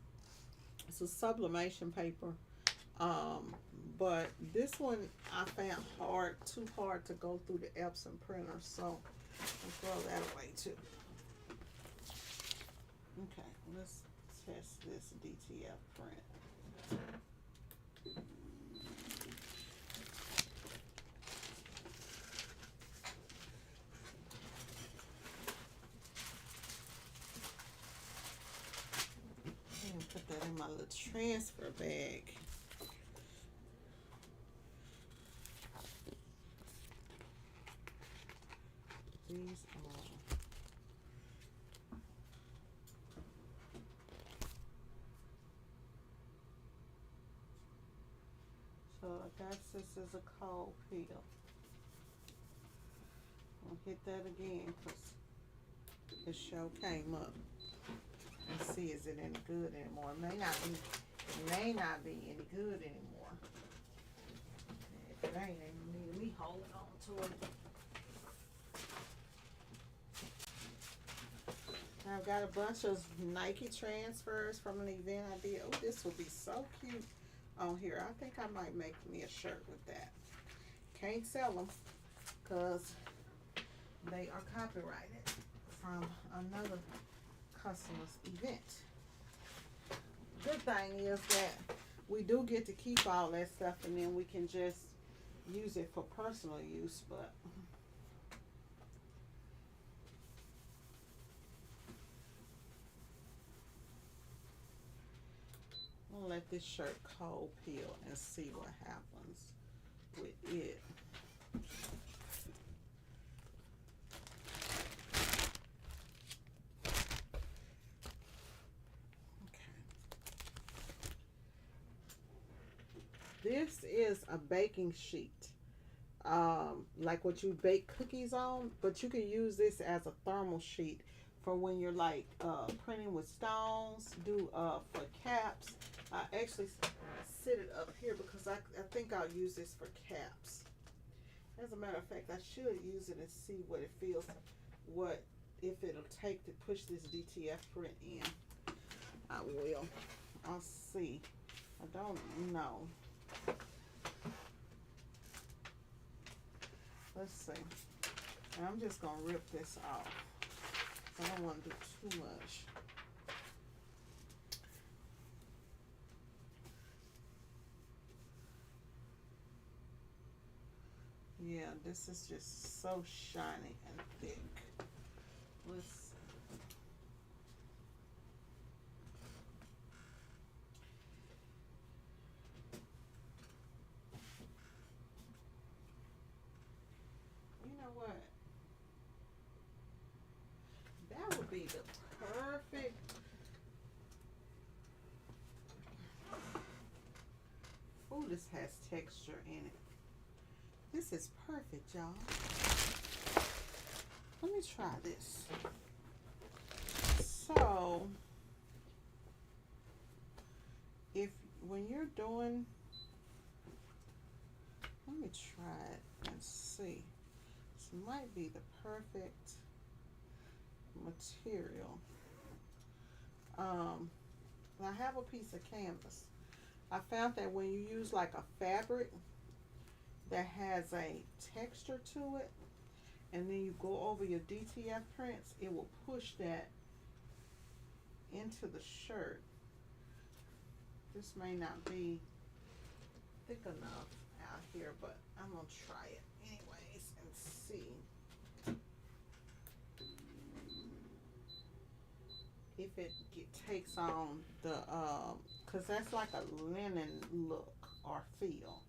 It's a sublimation paper. But this one I found too hard to go through the Epson printer, so I'll throw that away too. Okay, let's test this DTF print. And put that in my little transfer bag. These are so I guess this is a cold peel. I'll hit that again because the show came up. Let's see, is it any good anymore? It may not be any good anymore. If it ain't, it need me holding on to it. I've got a bunch of Nike transfers from an event I did. Oh, this will be so cute on here. I think I might make me a shirt with that. Can't sell them because they are copyrighted from another customer's event. Good thing is that we do get to keep all that stuff, and then we can just use it for personal use, but I'm gonna let this shirt cold peel and see what happens with it. This is a baking sheet, like what you bake cookies on, but you can use this as a thermal sheet for when you're like printing with stones, for caps. I actually sit it up here because I think I'll use this for caps. As a matter of fact, I should use it and see what it feels, if it'll take to push this DTF print in. I will. I'll see. I don't know. Let's see. And I'm just gonna rip this off. I don't want to do too much. Yeah, this is just so shiny and thick. Let's see. You know what? That would be the perfect. Oh, this has texture in it. This is perfect, y'all. Let me try this. So, if when you're doing, let me try it and see. This might be the perfect material. I have a piece of canvas. I found that when you use like a fabric that has a texture to it, and then you go over your DTF prints, it will push that into the shirt. This may not be thick enough out here, but I'm gonna try it anyways and see if it takes on the cause that's like a linen look or feel.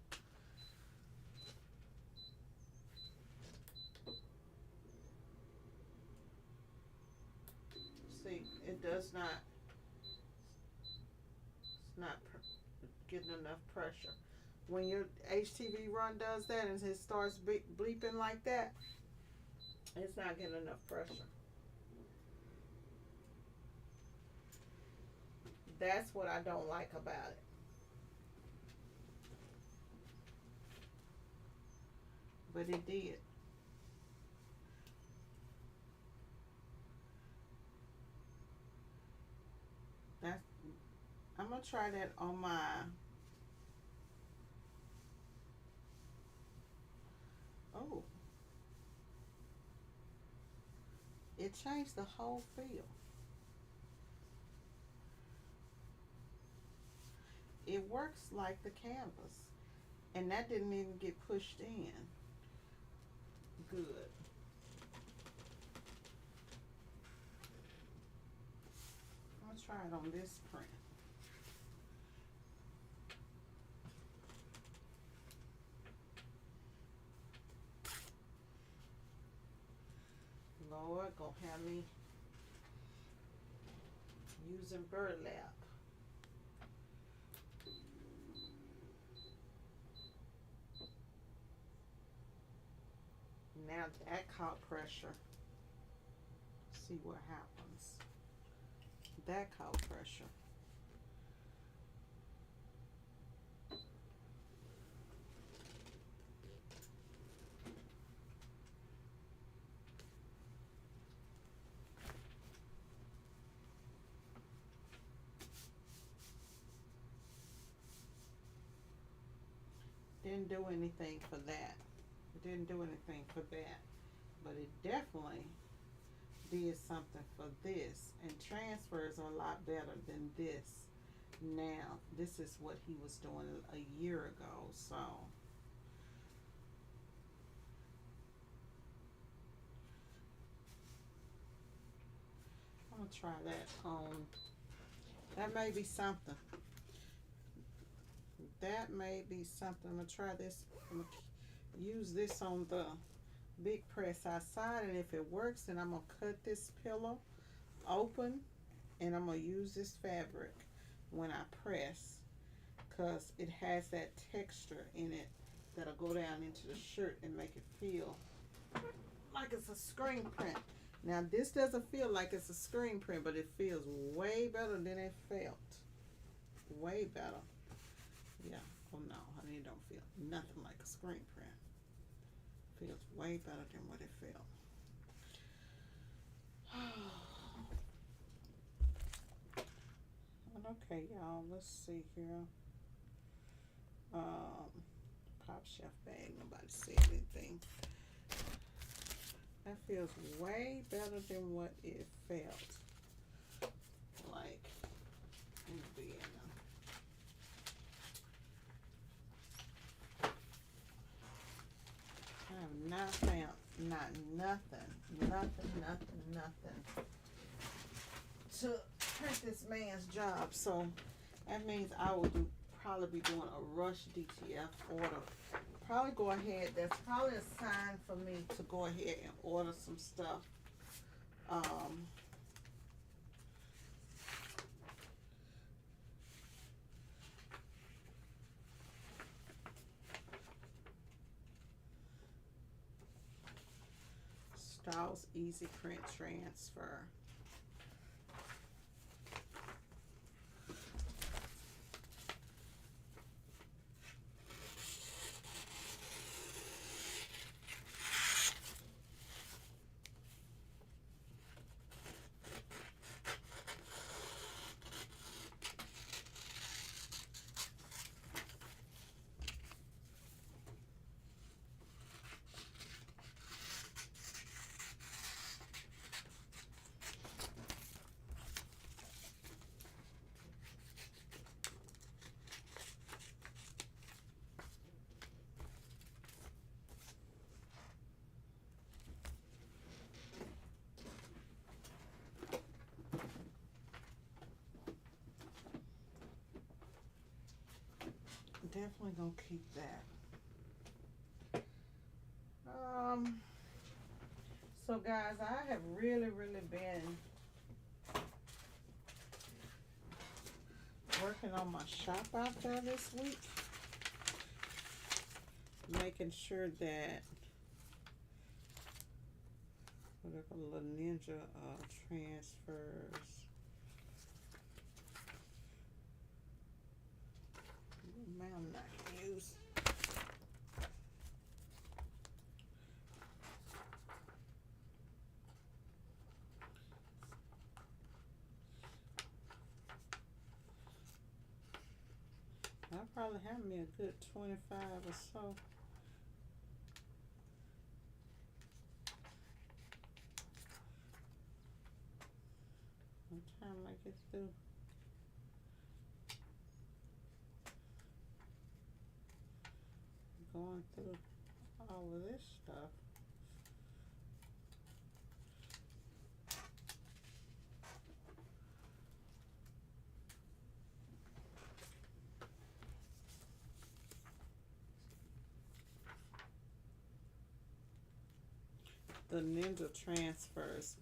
See, it does not, it's not getting enough pressure. When your HTV run does that and it starts bleeping like that, it's not getting enough pressure. That's what I don't like about it. But it did. That's, I'm gonna try that on my, oh, it changed the whole feel. It works like the canvas, and that didn't even get pushed in. Good. I'm gonna try it on this print. Lord, gonna have me using burlap. Now that caught pressure. See what happens. That caught pressure. Didn't do anything for that. It didn't do anything for that. But it definitely did something for this. And transfers are a lot better than this. Now, this is what he was doing a year ago, so. I'm gonna try that on. That may be something. That may be something. I'm gonna try this. I'm gonna use this on the big press outside, and if it works, then I'm gonna cut this pillow open, and I'm gonna use this fabric when I press, cause it has that texture in it that'll go down into the shirt and make it feel like it's a screen print. Now this doesn't feel like it's a screen print, but it feels way better than it felt. Way better. Yeah. Oh no, honey, it don't feel nothing like a screen print. Feels way better than what it felt. Okay, y'all, let's see here. Pop Chef bag, nobody said anything. That feels way better than what it felt like in Vienna. I have not found nothing to print this man's job. So that means I will probably be doing a rush DTF order. Probably go ahead. That's probably a sign for me to go ahead and order some stuff. Dolls Easy Print Transfer. Definitely gonna keep that. Um, so guys, I have really been working on my shop out there this week, making sure that whatever little ninja transfers. Man, I'm not gonna use. I probably have me a good 25 or so. By the time I get through going through all of this stuff. The Ninja transfers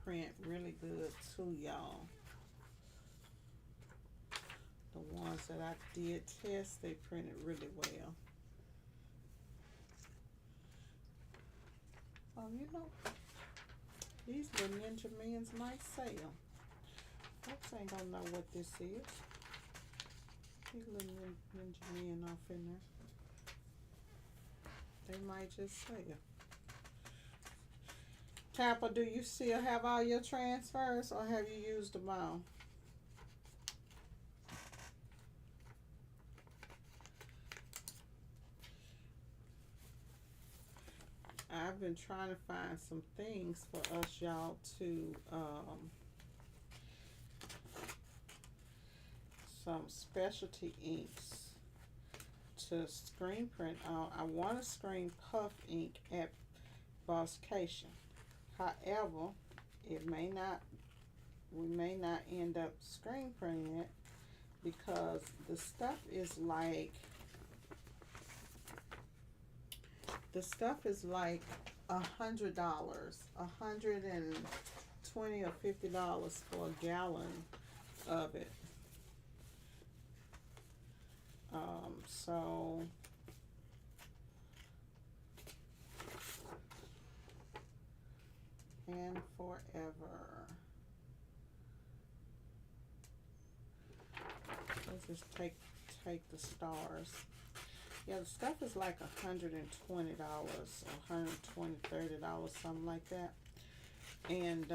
print really good too, y'all. The ones that I did test, they printed really well. Oh, you know, these little Ninja Men's might sell. Folks ain't gonna know what this is. These little Ninja Men off in there. They might just sell. Tapper, do you still have all your transfers or have you used them all? I've been trying to find some things for us y'all to some specialty inks to screen print on. I want to screen puff ink at Bosscation. However, it may not, we may not end up screen printing it because the stuff is like, $100, $120 or $50 for a gallon of it. So and forever. Let's just take the stars. Yeah, the stuff is like $120 or $30, something like that. And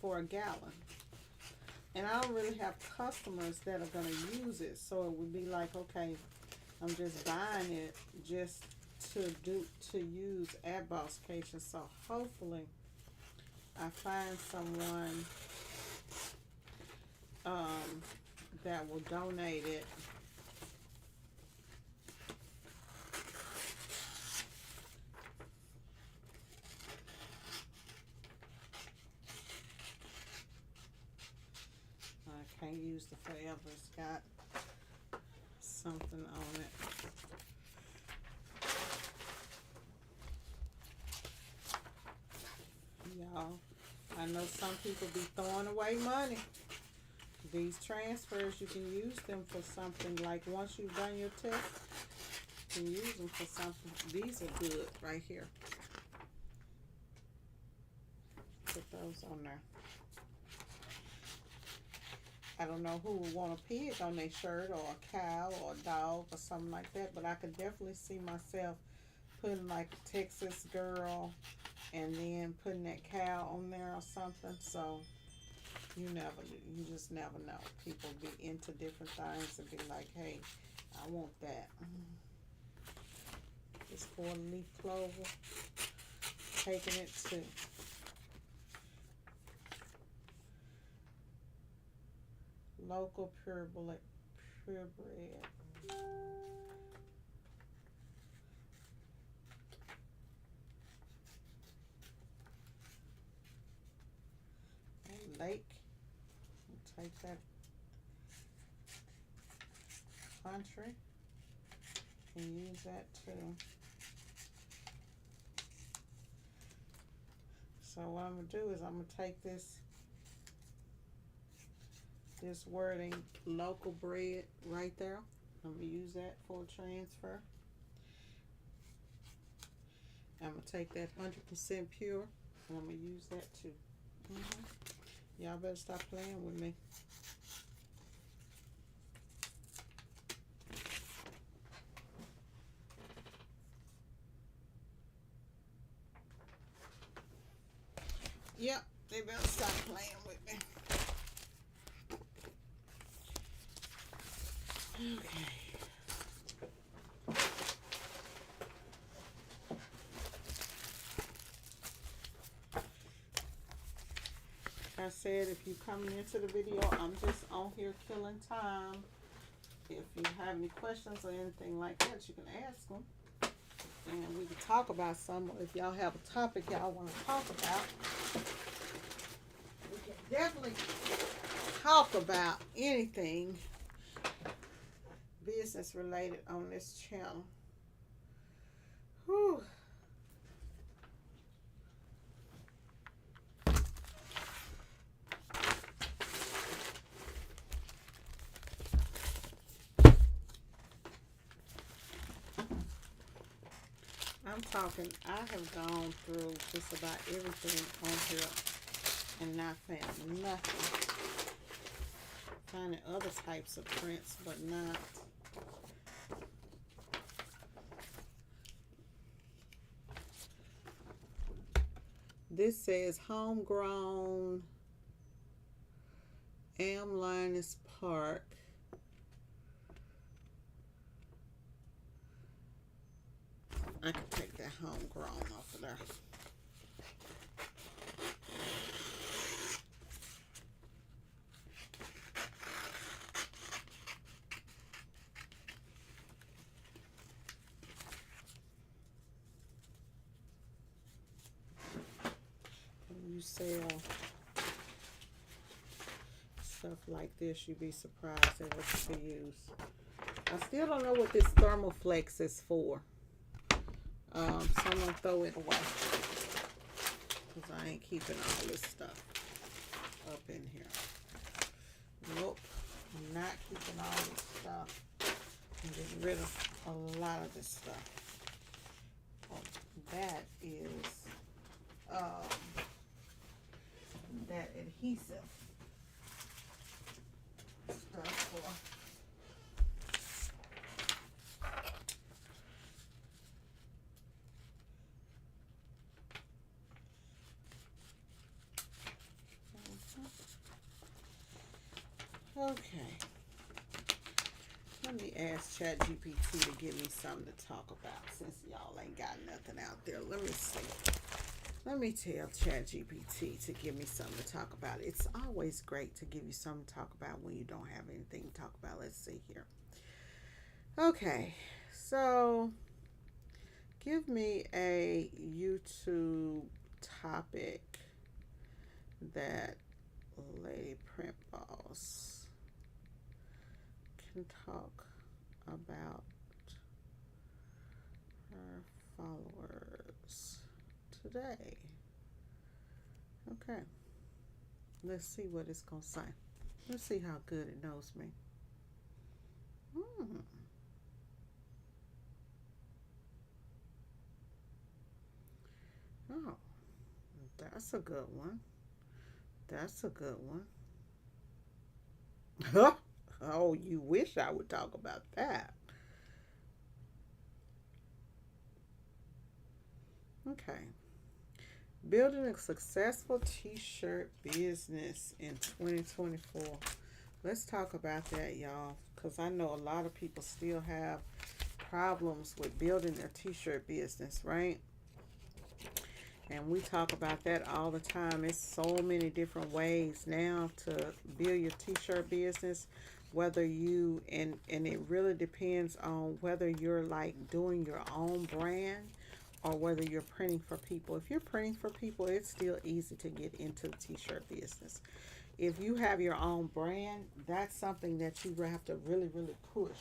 for a gallon. And I don't really have customers that are gonna use it, so it would be like, okay, I'm just buying it just to use at Bosscation. So hopefully I find someone that will donate it. I can't use the Forever. It's got something on it. Y'all, I know some people be throwing away money. These transfers, you can use them for something. Like once you've done your test, you can use them for something. These are good right here. those on there. I don't know who would want a pig on their shirt or a cow or a dog or something like that, but I could definitely see myself putting like a Texas girl and then putting that cow on there or something. So you just never know. People be into different things and be like, hey, I want that. This 4-leaf clover, taking it to local purebred. Lake. Take that country and use that too. So what I'm gonna do is I'm gonna take this wording local bread right there. I'm gonna use that for transfer. I'm gonna take that 100% pure and I'm gonna use that too. Y'all better stop playing with me. Yep, they better stop playing with me. Okay. Like I said, if you're coming into the video, I'm just on here killing time. If you have any questions or anything like that, you can ask them. And we can talk about some. If y'all have a topic y'all want to talk about, we can definitely talk about anything business related on this channel. Whew. I'm talking, I have gone through just about everything on here and not found nothing. Finding other types of prints, but not. This says homegrown Linus Park. I can take that homegrown off of there. When you sell stuff like this, you'd be surprised at what you can use. I still don't know what this Thermoflex is for. So I'm gonna throw it away because I ain't keeping all this stuff up in here. Nope, I'm not keeping all this stuff. I'm getting rid of a lot of this stuff. Oh, that is that adhesive stuff for. Okay. Let me ask ChatGPT to give me something to talk about since y'all ain't got nothing out there. Let me see. Let me tell ChatGPT to give me something to talk about. It's always great to give you something to talk about when you don't have anything to talk about. Let's see here. Okay. So, give me a YouTube topic that Lady Print Boss can talk about her followers today. Okay. Let's see what it's going to say. Let's see how good it knows me. Oh, that's a good one. That's a good one. Oh, you wish I would talk about that. Okay. Building a successful t-shirt business in 2024. Let's talk about that, y'all, because I know a lot of people still have problems with building their t-shirt business, right? And we talk about that all the time. It's so many different ways now to build your t-shirt business, whether you and it really depends on whether you're like doing your own brand or whether you're printing for people. If you're printing for people, it's still easy to get into the t-shirt business. If you have your own brand, that's something that you have to really, really push.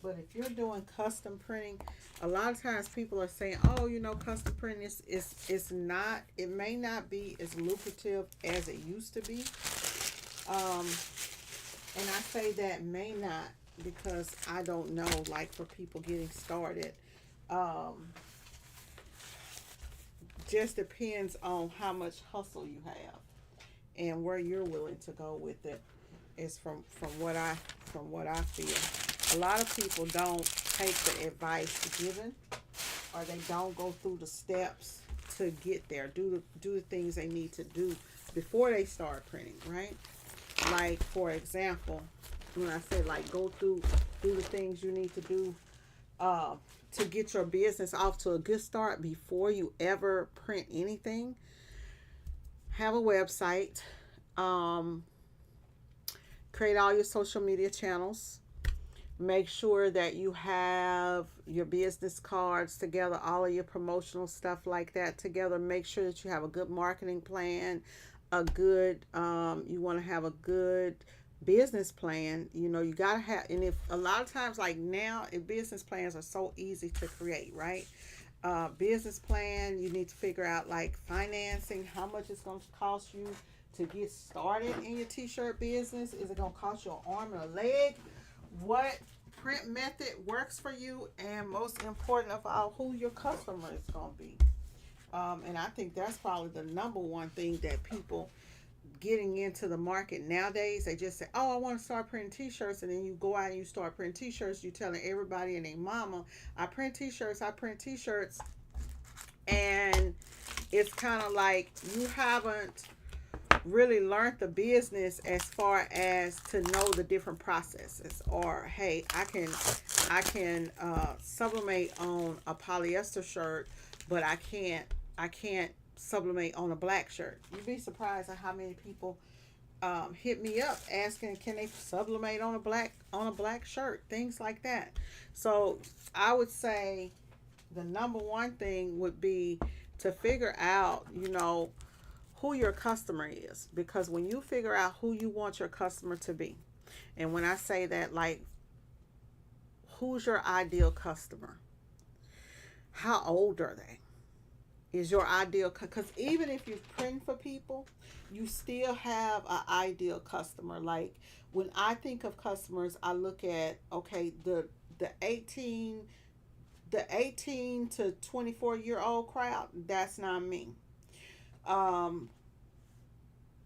But if you're doing custom printing, a lot of times people are saying, "Oh, custom printing is not. It may not be as lucrative as it used to be." Um, and I say that may not because I don't know. Like for people getting started, um, just depends on how much hustle you have and where you're willing to go with it. Is from what I feel. A lot of people don't take the advice given, or they don't go through the steps to get there. Do the things they need to do before they start printing, right? Like for example, when I say like go through do the things you need to do uh, to get your business off to a good start before you ever print anything. Have a website. Um, Create all your social media channels. Make sure that you have your business cards together, all of your promotional stuff like that together. Make sure that you have a good marketing plan, you want to have a good business plan. You got to have, and if a lot of times, like now, if business plans are so easy to create, right? Business plan, you need to figure out like financing, how much it's going to cost you to get started in your t-shirt business. Is it going to cost you an arm and a leg? What print method works for you? And most important of all, who your customer is going to be. And I think that's probably the number one thing that people getting into the market nowadays, they just say, "Oh, I want to start printing t-shirts," and then you go out and you start printing t-shirts. You telling everybody and their mama, "I print t-shirts, I print t-shirts," and it's kind of like you haven't really learned the business as far as to know the different processes. Or hey, I can sublimate on a polyester shirt, but I can't sublimate on a black shirt. You'd be surprised at how many people hit me up asking, can they sublimate on a black shirt, things like that. So I would say the number one thing would be to figure out, who your customer is, because when you figure out who you want your customer to be, and when I say that, like, who's your ideal customer? How old are they? Is your ideal, because even if you print for people, you still have an ideal customer. Like when I think of customers, I look at, okay, the 18 the 18 to 24-year old crowd. That's not me. um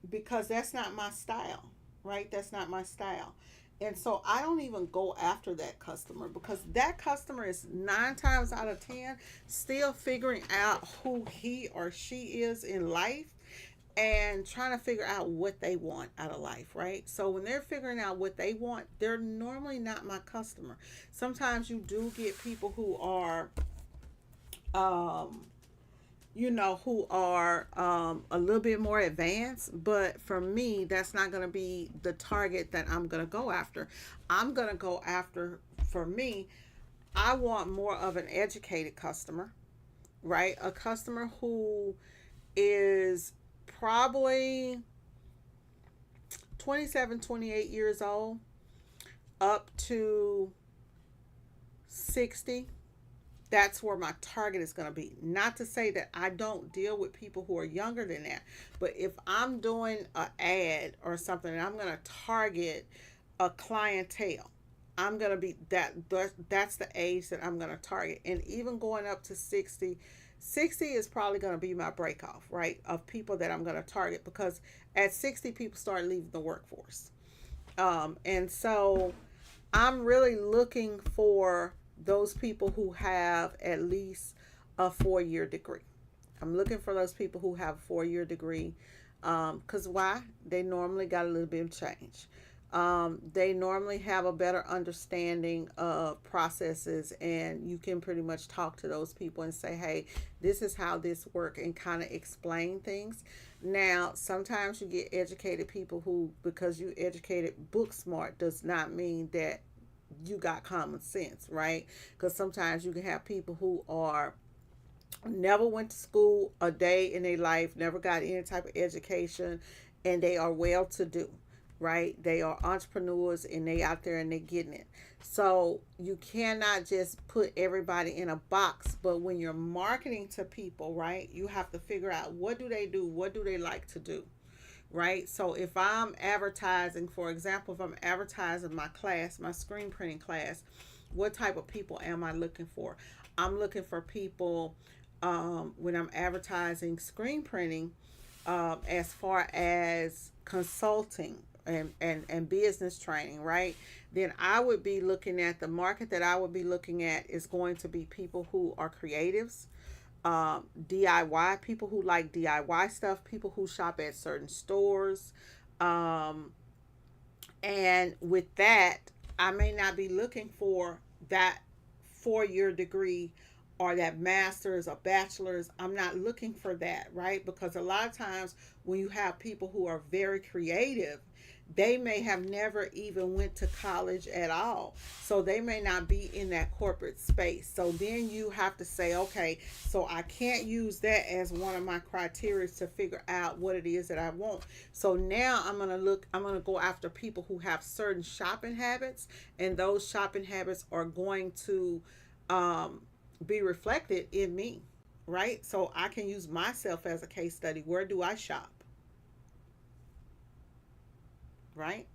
because that's not my style, right? That's not my style. And so I don't even go after that customer, because that customer is 9 times out of 10 still figuring out who he or she is in life and trying to figure out what they want out of life, right? So when they're figuring out what they want, they're normally not my customer. Sometimes you do get people who are um a little bit more advanced. But for me, that's not going to be the target that I'm going to go after. I'm going to go after, for me, I want more of an educated customer, right? A customer who is probably 27, 28 years old up to 60. That's where my target is going to be. Not to say that I don't deal with people who are younger than that, but if I'm doing an ad or something and I'm going to target a clientele, I'm going to be that's the age that I'm going to target. And even going up to 60, 60 is probably going to be my break off, right? Of people that I'm going to target, because at 60, people start leaving the workforce. And so I'm really looking for those people who have at least a 4 year degree. I'm looking for those people who have a 4 year degree. Because why? They normally got a little bit of change. They normally have a better understanding of processes, and you can pretty much talk to those people and say, hey, this is how this work, and kind of explain things. Now, sometimes you get educated people who, because you educated book smart, does not mean that you got common sense, right? Because sometimes you can have people who are never went to school a day in their life, never got any type of education, and they are well to do, right? They are entrepreneurs and they out there and they getting it. So you cannot just put everybody in a box, but when you're marketing to people, right, you have to figure out what do they do, what do they like to do, right? So if I'm advertising, for example, if I'm advertising my class, my screen printing class, what type of people am I looking for? I'm looking for people, when I'm advertising screen printing, as far as consulting and business training, right? Then I would be looking at the market that I would be looking at is going to be people who are creatives, DIY, people who like DIY stuff, people who shop at certain stores. Um, and with that, I may not be looking for that 4 year degree or that master's or bachelor's. I'm not looking for that, right? Because a lot of times when you have people who are very creative, they may have never even went to college at all. So they may not be in that corporate space. So then you have to say, okay, so I can't use that as one of my criteria to figure out what it is that I want. So now I'm going to go after people who have certain shopping habits, and those shopping habits are going to be reflected in me, right? So I can use myself as a case study. Where do I shop, right?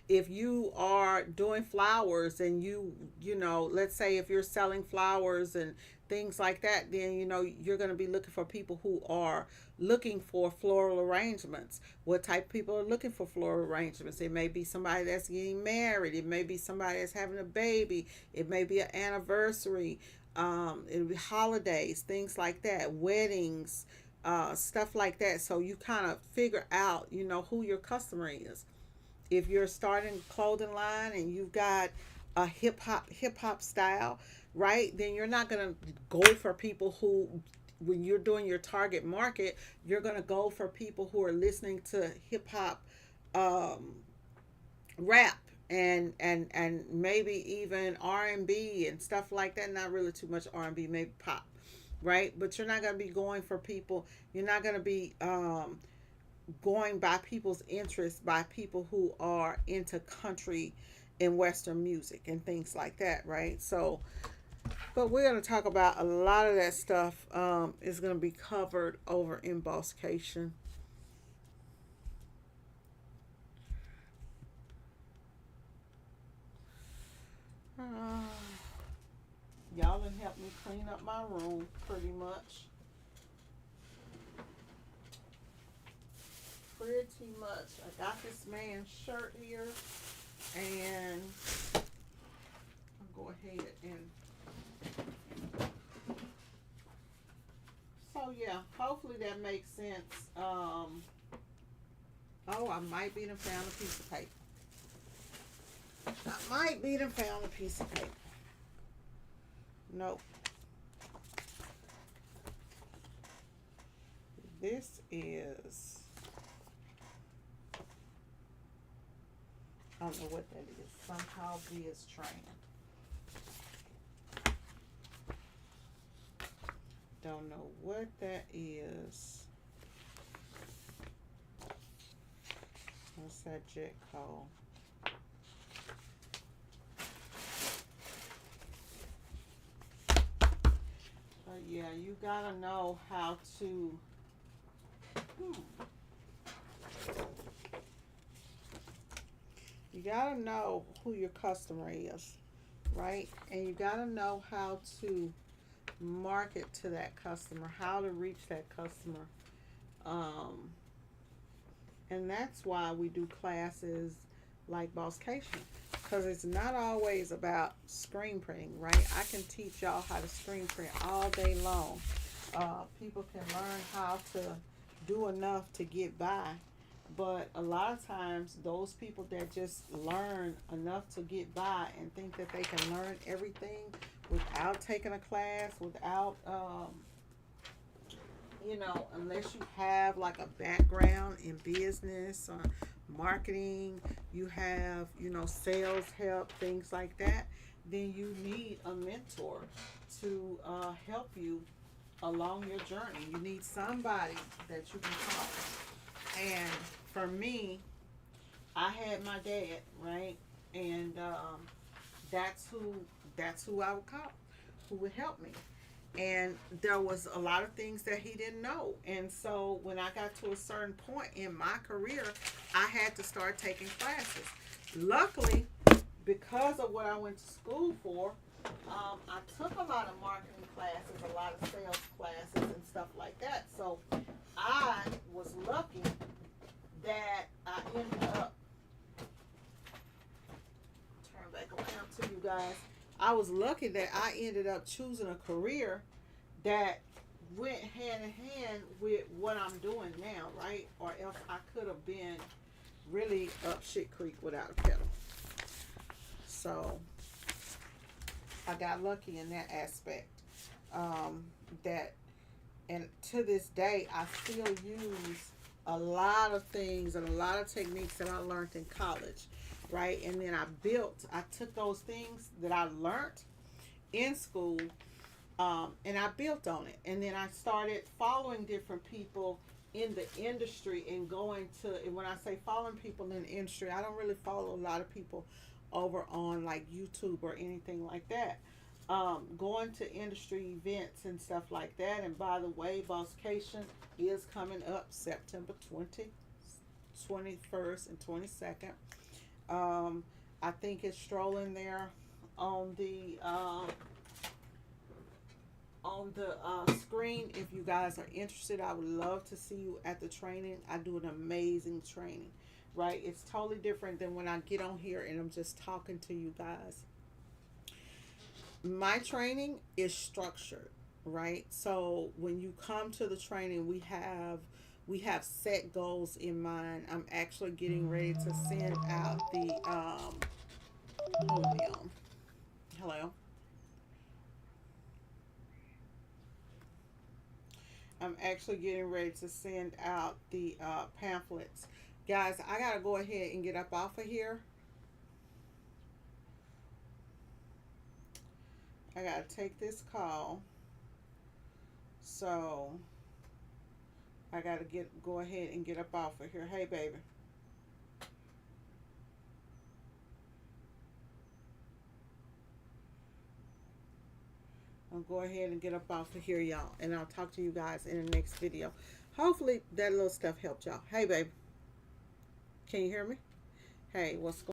If you are doing flowers and let's say if you're selling flowers and things like that, then you're going to be looking for people who are looking for floral arrangements. What type of people are looking for floral arrangements? It may be somebody that's getting married, it may be somebody that's having a baby, it may be an anniversary, it'll be holidays, things like that, weddings, stuff like that. So you kind of figure out who your customer is. If you're starting a clothing line and you've got a hip hop style, right? Then you're not gonna go for people who, when you're doing your target market, you're gonna go for people who are listening to hip hop, um, rap, and maybe even R&B and stuff like that. Not really too much R&B, maybe pop, right? But you're not gonna be going for people. You're not gonna be going by people's interests, by people who are into country and western music and things like that, right? So but we're going to talk about a lot of that stuff, is going to be covered over in Bosscation. uh, y'all done help me clean up my room pretty much, I got this man's shirt here, and I'll go ahead and so yeah, hopefully that makes sense. Oh, I might be done found a piece of paper. I might be done found a piece of paper. Nope. This is, I don't know what that is. Somehow Via's train. Don't know what that is. What's that jet called? But yeah, you gotta know how to. You gotta know who your customer is, right? And you gotta know how to market to that customer, how to reach that customer. Um, and that's why we do classes like Bosscation, because it's not always about screen printing, right? I can teach y'all how to screen print all day long. People can learn how to do enough to get by, but a lot of times those people that just learn enough to get by and think that they can learn everything without taking a class, without unless you have like a background in business or marketing, you have, sales help, things like that, then you need a mentor to help you along your journey. You need somebody that you can call. And for me, I had my dad, right? And that's who I would call, who would help me. And there was a lot of things that he didn't know. And so when I got to a certain point in my career, I had to start taking classes. Luckily, because of what I went to school for, I took a lot of marketing classes, a lot of sales classes, and stuff like that. So I was lucky that I ended up, turn back around to you guys. I was lucky that I ended up choosing a career that went hand in hand with what I'm doing now, right? Or else I could have been really up shit creek without a pedal. So I got lucky in that aspect. That and to this day I still use a lot of things and a lot of techniques that I learned in college, right? And then I took those things that I learned in school, and I built on it. And then I started following different people in the industry and going to, and when I say following people in the industry, I don't really follow a lot of people over on like YouTube or anything like that. Going to industry events and stuff like that. And by the way, Bosscation is coming up September 21st and 22nd. I think it's strolling there on the screen. If you guys are interested, I would love to see you at the training. I do an amazing training, right? It's totally different than when I get on here and I'm just talking to you guys. My training is structured, right? So when you come to the training, we have set goals in mind. I'm actually getting ready to send out the hold on. Hello. I'm actually getting ready to send out the pamphlets. Guys, I gotta go ahead and get up off of here. I gotta take this call. So I gotta go ahead and get up off of here. Hey baby. I'll go ahead and get up off of here, y'all. And I'll talk to you guys in the next video. Hopefully that little stuff helped y'all. Hey baby. Can you hear me? Hey, what's going on?